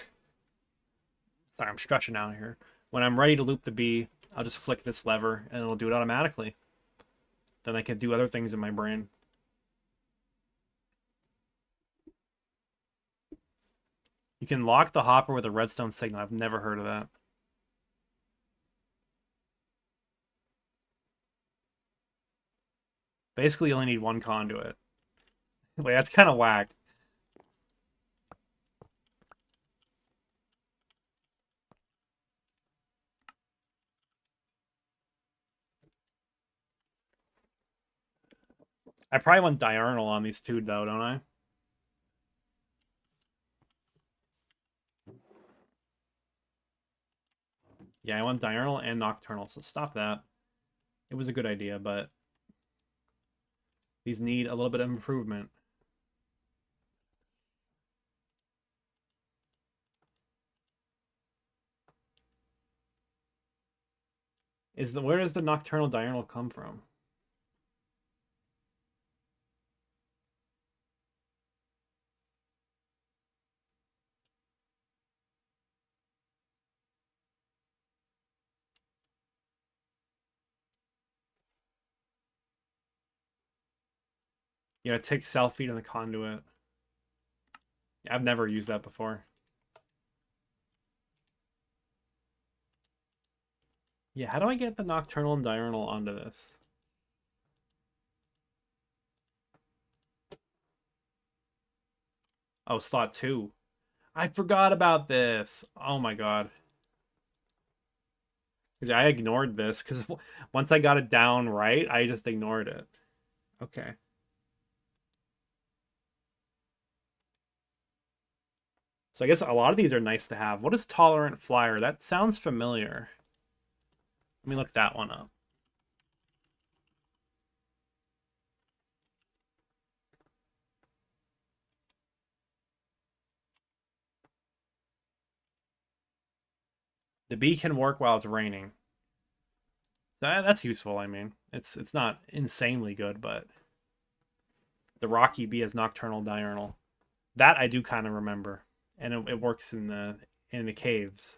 Sorry, I'm stretching out here. When I'm ready to loop the bee, I'll just flick this lever and it'll do it automatically. Then I can do other things in my brain. You can lock the hopper with a redstone signal. I've never heard of that. Basically, you only need one conduit. Wait, that's kind of whack. I probably want diurnal on these two, though, don't I? Yeah, I want diurnal and nocturnal, so stop that. It was a good idea, but these need a little bit of improvement. Where does the nocturnal diurnal come from? You gotta take selfie in the conduit. I've never used that before. Yeah, how do I get the nocturnal and diurnal onto this? Oh, slot 2. I forgot about this. Oh my god. Because I ignored this, because once I got it down right, I just ignored it. Okay. So I guess a lot of these are nice to have. What is tolerant flyer? That sounds familiar. Let me look that one up. The bee can work while it's raining. That's useful, I mean. It's not insanely good, but the rocky bee has nocturnal diurnal. That I do kind of remember, and it works in the caves.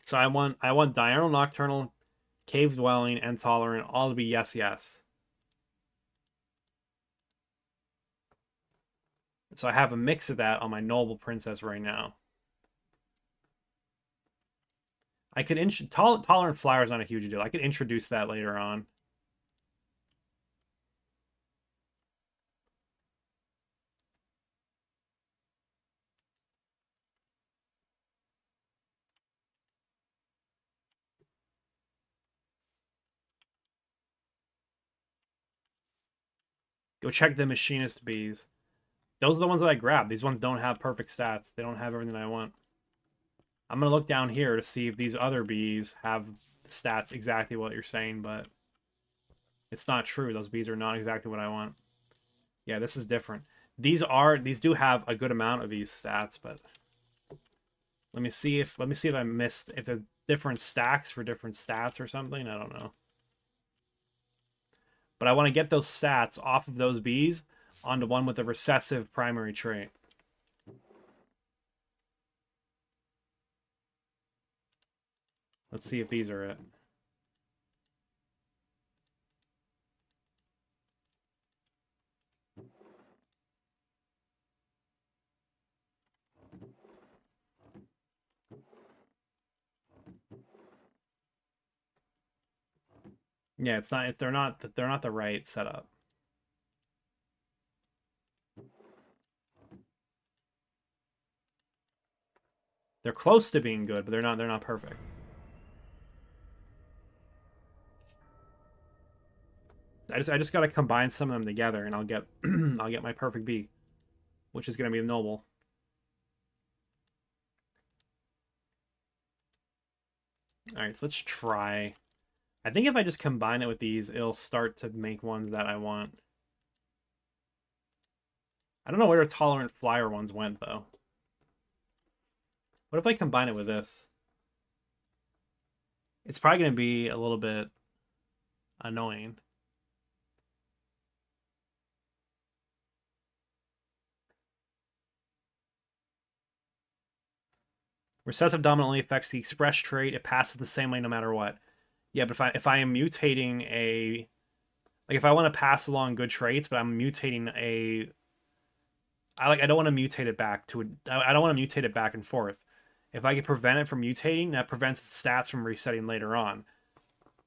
So I want diurnal, nocturnal, cave dwelling, and tolerant all to be yes, yes. So I have a mix of that on my noble princess right now. I could tolerant flower is not a huge deal. I could introduce that later on. Go check the machinist bees. Those are the ones that I grabbed. These ones don't have perfect stats. They don't have everything I want. I'm gonna look down here to see if these other bees have stats exactly what you're saying, but it's not true. Those bees are not exactly what I want. Yeah, this is different. These do have a good amount of these stats, but let me see if I missed if there's different stacks for different stats or something. I don't know. But I want to get those stats off of those bees onto one with a recessive primary trait. Let's see if these are it. Yeah, it's not. They're not the right setup. They're close to being good, but they're not perfect. I just got to combine some of them together, and I'll get I'll get my perfect bee, which is going to be noble. All right, so let's try. I think if I just combine it with these, it'll start to make ones that I want. I don't know where tolerant flyer ones went though. What if I combine it with this? It's probably going to be a little bit annoying. Recessive dominantly affects the express trait. It passes the same way no matter what. Yeah, but if I am mutating if I want to pass along good traits, but I'm mutating I don't want to mutate it back I don't want to mutate it back and forth. If I can prevent it from mutating, that prevents the stats from resetting later on.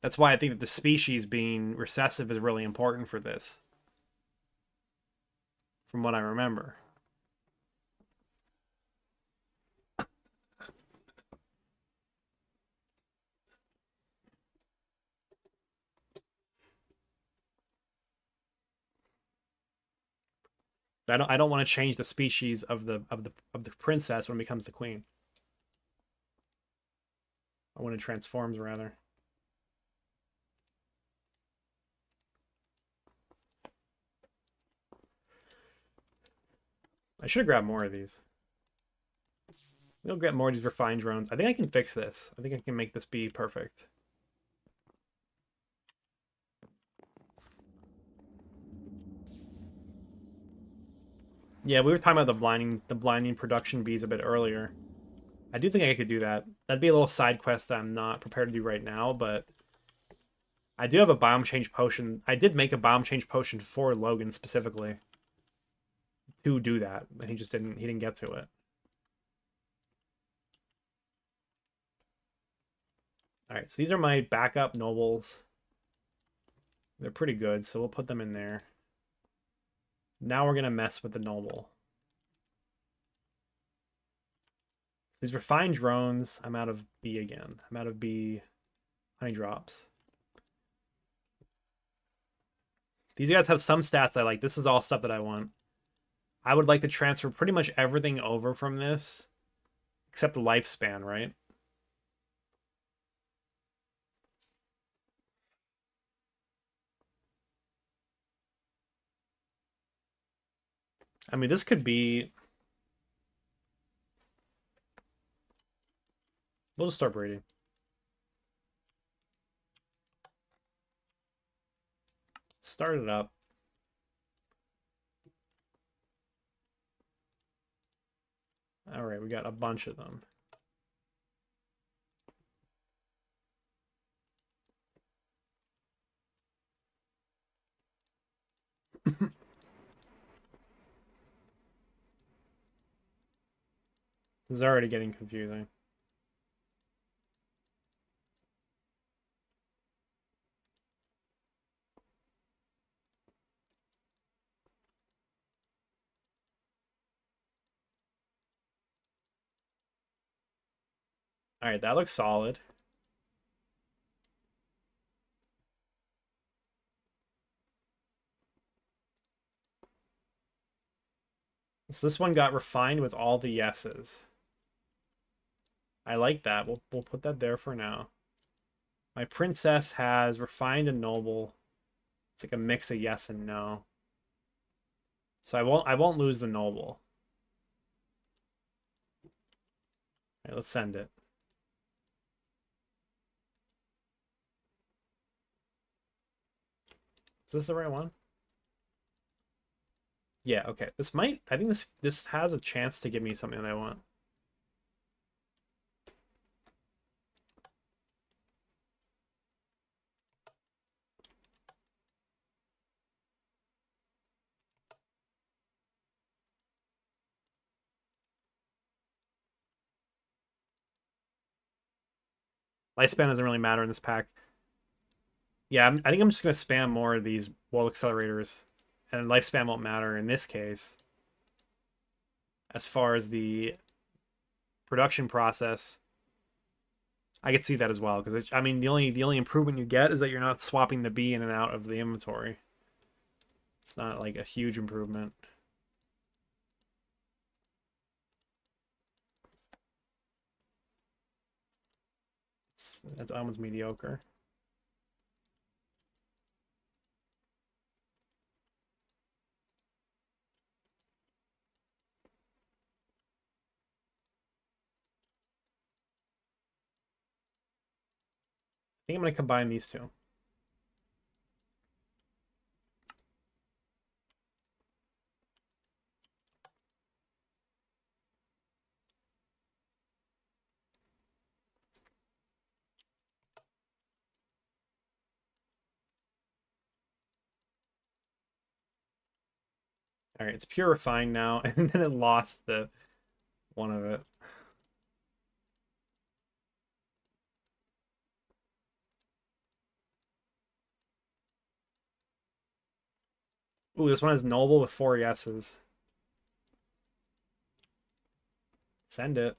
That's why I think that the species being recessive is really important for this, from what I remember. I don't want to change the species of the princess when it becomes the queen. Or when it transforms rather. I should have grabbed more of these. We'll get more of these refined drones. I think I can fix this. I think I can make this be perfect. Yeah, we were talking about the blinding production bees a bit earlier. I do think I could do that. That'd be a little side quest that I'm not prepared to do right now, but I do have a biome change potion. I did make a biome change potion for Logan specifically to do that, and he didn't get to it. All right, so these are my backup nobles. They're pretty good, so we'll put them in there. Now we're gonna mess with the noble. These refined drones. I'm out of B again. I'm out of B honey drops. These guys have some stats I like. This is all stuff that I want. I would like to transfer pretty much everything over from this, except the lifespan, right? I mean, this could be... We'll just start breeding. Start it up. All right, we got a bunch of them. This is already getting confusing. All right, that looks solid. So this one got refined with all the yeses. I like that. We'll put that there for now. My princess has refined and noble. It's like a mix of yes and no. So I won't lose the noble. All right, let's send it. Is this the right one? Yeah, okay. I think this has a chance to give me something that I want. Lifespan doesn't really matter in this pack. Yeah, I think I'm just gonna spam more of these wall accelerators, and lifespan won't matter in this case. As far as the production process, I could see that as well because I mean the only improvement you get is that you're not swapping the B in and out of the inventory. It's not like a huge improvement. That's almost mediocre. I think I'm gonna combine these two. All right, it's pure refined now, and then it lost the one of it. Ooh, this one is noble with 4 yeses. Send it.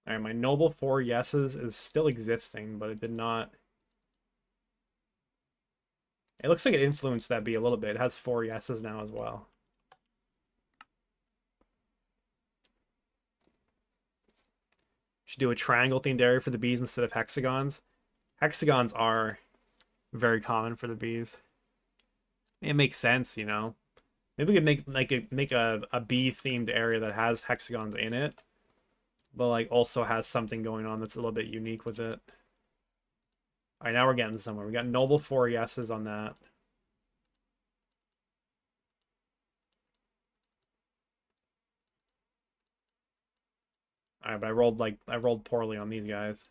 All right, my noble 4 yeses is still existing, but it did not. It looks like it influenced that B a little bit. It has 4 yeses now as well. Should do a triangle themed area for the bees instead of hexagons. Hexagons are very common for the bees. It makes sense, you know. Maybe we could make a bee themed area that has hexagons in it, but like also has something going on that's a little bit unique with it. All right, now we're getting somewhere. We got noble 4 yeses on that. All right, but I rolled poorly on these guys.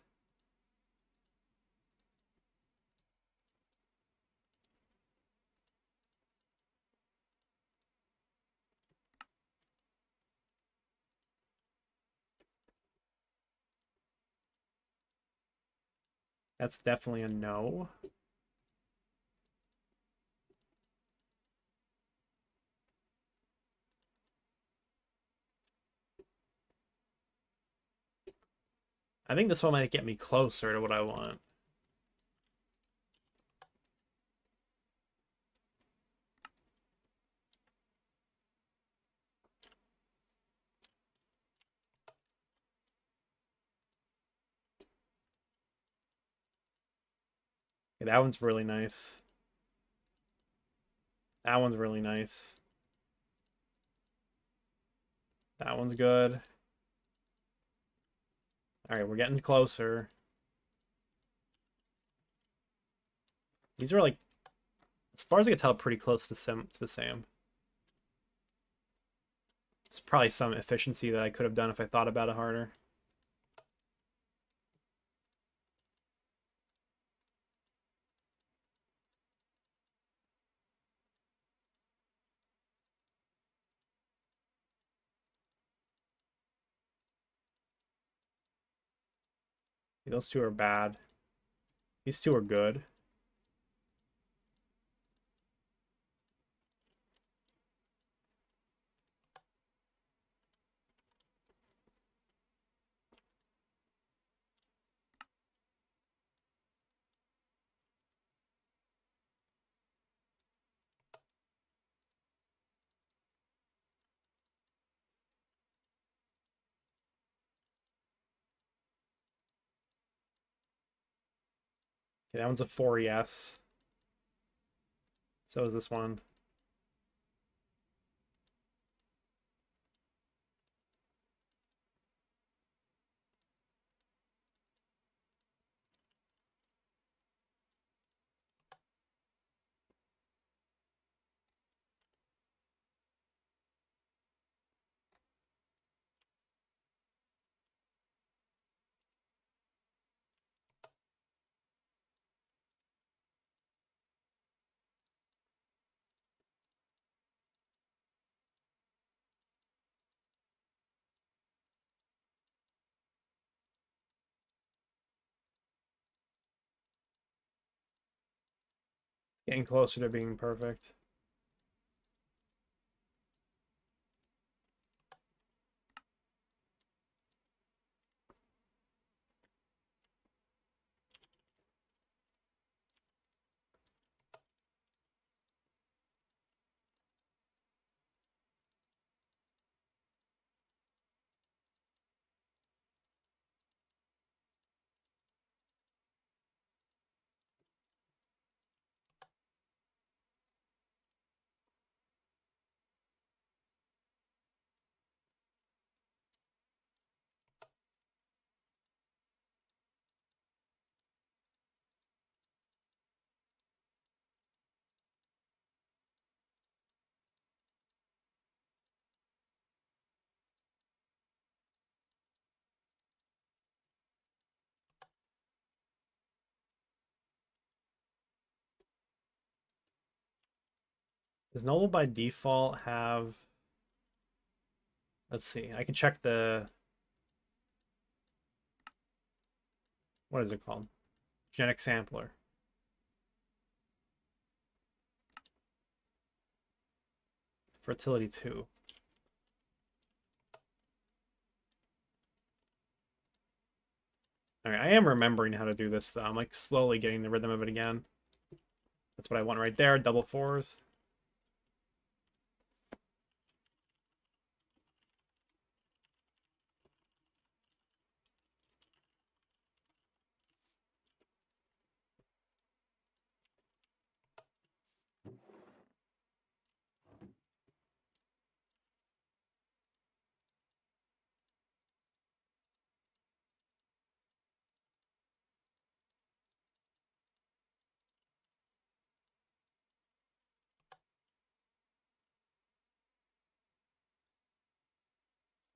That's definitely a no. I think this one might get me closer to what I want. Okay, that one's really nice. That one's really nice. That one's good. All right, we're getting closer. These are like, as far as I can tell, pretty close to the same. It's probably some efficiency that I could have done if I thought about it harder. Those two are bad. These two are good. Okay, that one's a 4ES. So is this one. Getting closer to being perfect. Does Noble by default have... Let's see. I can check the... What is it called? Genetic sampler. Fertility 2. All right, I am remembering how to do this, though. I'm like slowly getting the rhythm of it again. That's what I want right there. Double fours.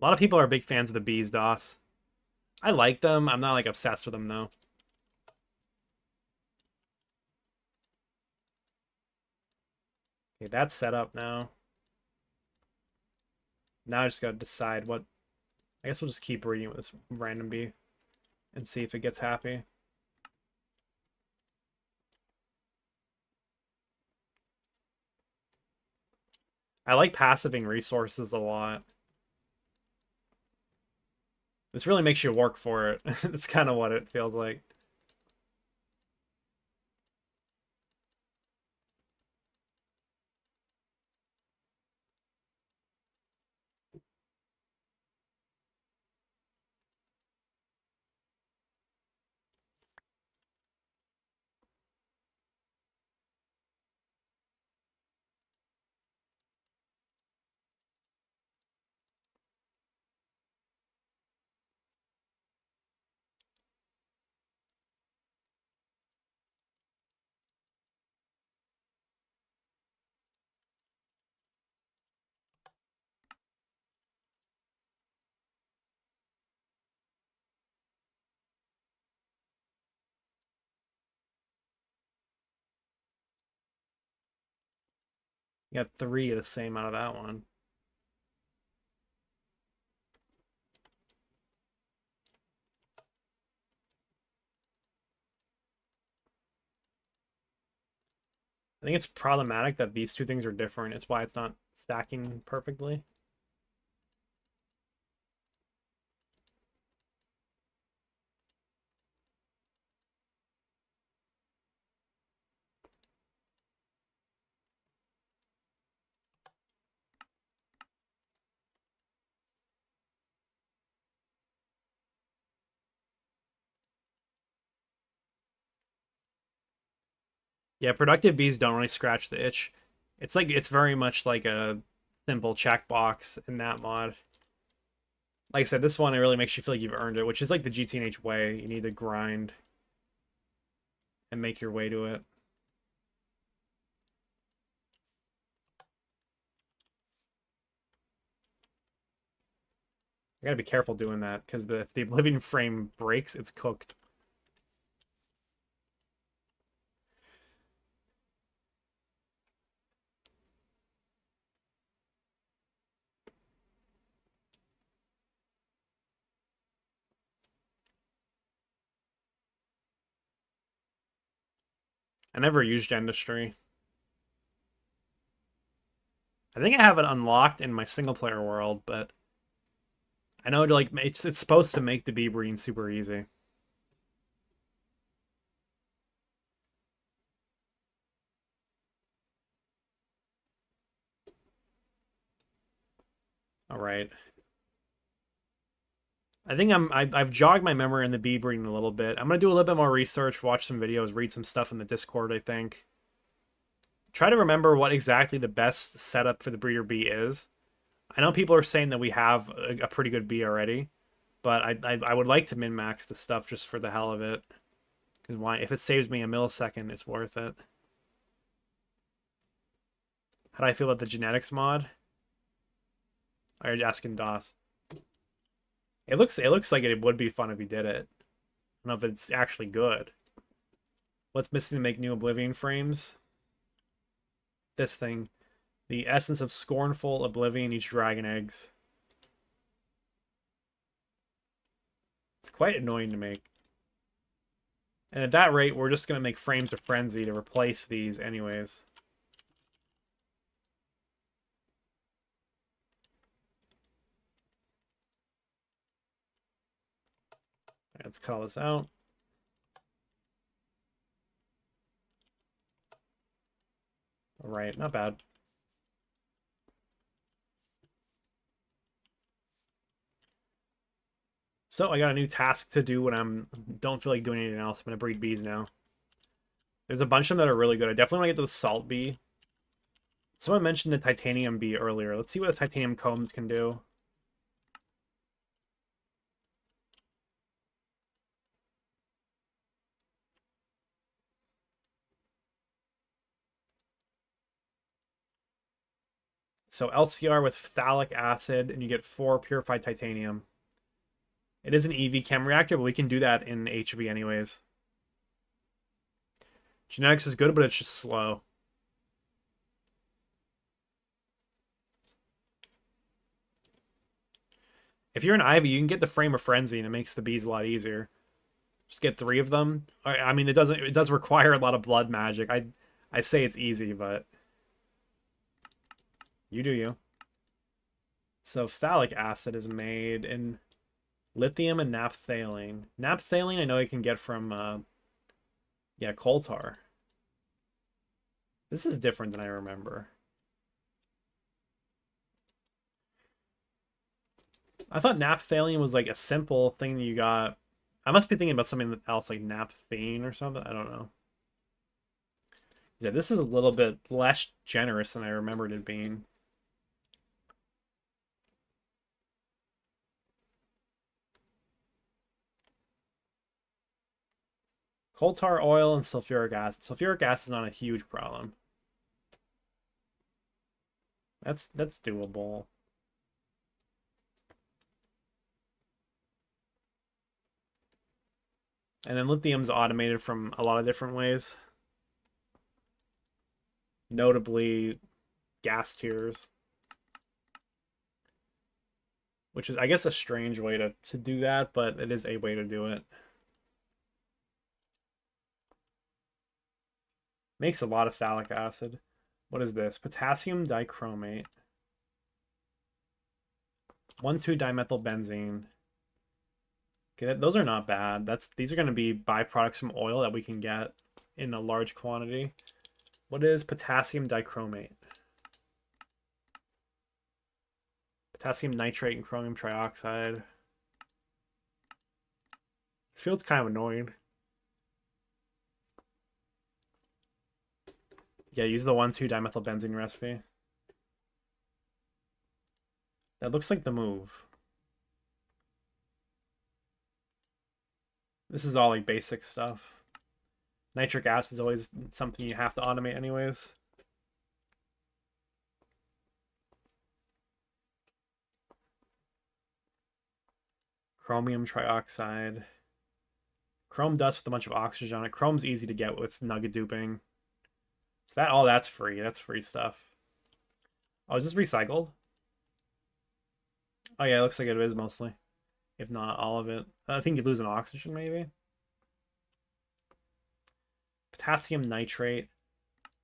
A lot of people are big fans of the bees, DOS. I like them. I'm not like obsessed with them though. Okay, that's set up now. Now I just gotta decide what. I guess we'll just keep breeding with this random bee and see if it gets happy. I like passiving resources a lot. This really makes you work for it. That's kind of what it feels like. You got 3 of the same out of that one. I think it's problematic that these two things are different. It's why it's not stacking perfectly. Yeah, productive bees don't really scratch the itch. It's very much like a simple checkbox in that mod. Like I said, this one it really makes you feel like you've earned it, which is like the GTNH way. You need to grind and make your way to it. I gotta be careful doing that because if the Oblivion frame breaks, it's cooked. I never used Industry. I think I have it unlocked in my single player world, but I know like it's supposed to make the bee breeding super easy. All right. I think I've jogged my memory in the bee breeding a little bit. I'm gonna do a little bit more research, watch some videos, read some stuff in the Discord. I think try to remember what exactly the best setup for the breeder bee is. I know people are saying that we have a pretty good bee already, but I would like to min max the stuff just for the hell of it. Because why? If it saves me a millisecond, it's worth it. How do I feel about the genetics mod? Are you asking DOS? It looks like it would be fun if you did it. I don't know if it's actually good. What's missing to make new Oblivion frames? This thing. The essence of scornful oblivion each dragon eggs. It's quite annoying to make. And at that rate, we're just going to make frames of frenzy to replace these anyways. Let's call this out. All right, not bad. So I got a new task to do when don't feel like doing anything else. I'm gonna breed bees now. There's a bunch of them that are really good. I definitely want to get to the salt bee. Someone mentioned the titanium bee earlier. Let's see what the titanium combs can do. So LCR with phthalic acid, and you get 4 purified titanium. It is an EV chem reactor, but we can do that in HV anyways. Genetics is good, but it's just slow. If you're an Ivy, you can get the frame of frenzy, and it makes the bees a lot easier. Just get 3 of them. I mean, it does require a lot of blood magic. I say it's easy, but you do you. So phthalic acid is made in lithium and naphthalene. Naphthalene I know you can get from yeah, coal tar. This is different than I remember. I thought naphthalene was like a simple thing that you got. I must be thinking about something else like naphthene or something. I don't know. Yeah, this is a little bit less generous than I remembered it being. Coal tar oil and sulfuric acid. Sulfuric acid is not a huge problem. That's doable. And then lithium's automated from a lot of different ways. Notably, gas tiers. Which is, I guess, a strange way to do that, but it is a way to do it. Makes a lot of phthalic acid. What is this? Potassium dichromate. 1,2-dimethylbenzene. Okay, those are not bad. These are going to be byproducts from oil that we can get in a large quantity. What is potassium dichromate? Potassium nitrate and chromium trioxide. This feels kind of annoying. Yeah, use the 1,2-dimethylbenzene recipe. That looks like the move. This is all like basic stuff. Nitric acid is always something you have to automate anyways. Chromium trioxide. Chrome dust with a bunch of oxygen on it. Chrome's easy to get with nugget duping. So that's free. That's free stuff. Oh, is this recycled? Oh yeah, it looks like it is mostly. If not all of it. I think you lose an oxygen maybe. Potassium nitrate.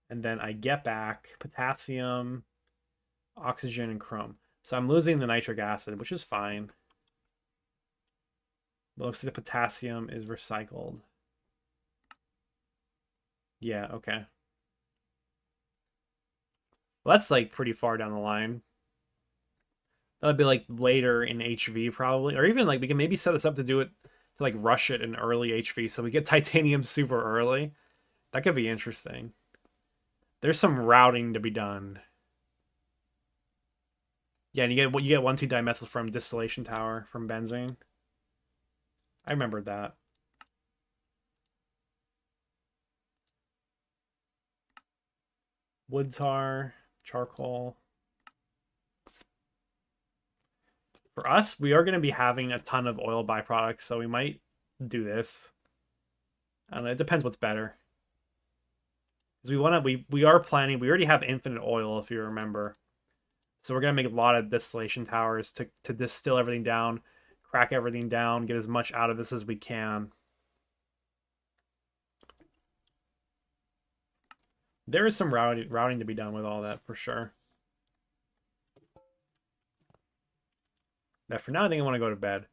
And then I get back potassium, oxygen, and chrome. So I'm losing the nitric acid, which is fine. But looks like the potassium is recycled. Yeah, okay. Well, that's like pretty far down the line. That'll be like later in HV probably. Or even like we can maybe set this up to do it, to like rush it in early HV so we get titanium super early. That could be interesting. There's some routing to be done. Yeah, and you get 1,2-dimethyl from distillation tower from benzene. I remembered that. Wood tar, charcoal. For us, we are going to be having a ton of oil byproducts, so we might do this. I don't know, it depends what's better. Because we are planning, we already have infinite oil, if you remember. So we're going to make a lot of distillation towers to distill everything down, crack everything down, get as much out of this as we can. There is some routing to be done with all that, for sure. But for now, I think I want to go to bed.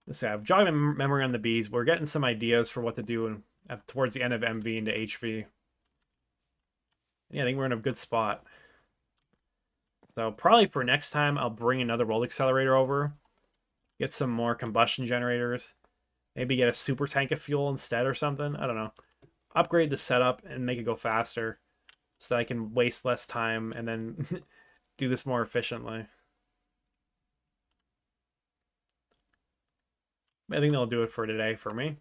Let's see, I have jogging memory on the bees. We're getting some ideas for what to do towards the end of MV into HV. Yeah, I think we're in a good spot. So probably for next time, I'll bring another roll accelerator over. Get some more combustion generators. Maybe get a super tank of fuel instead or something. I don't know. Upgrade the setup and make it go faster so that I can waste less time and then do this more efficiently. I think they'll do it for today for me.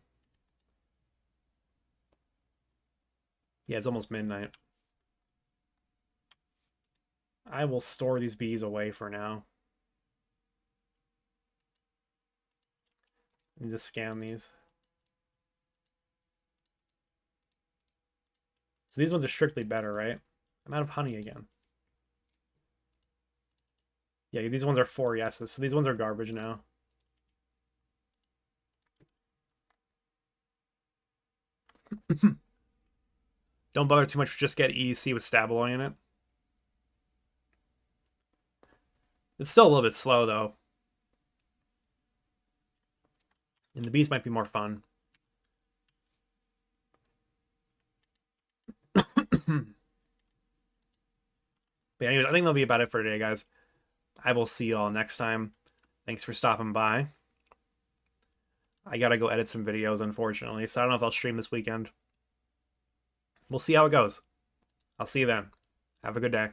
Yeah, it's almost midnight. I will store these bees away for now. And just scan these. So these ones are strictly better, right? I'm out of honey again. Yeah, these ones are 4 yeses, so these ones are garbage now. Don't bother too much, just get EEC with Stabaloy in it. It's still a little bit slow, though. And the bees might be more fun. But anyways, I think that'll be about it for today, guys. I will see you all next time. Thanks for stopping by. I gotta go edit some videos, unfortunately, so I don't know if I'll stream this weekend. We'll see how it goes. I'll see you then. Have a good day.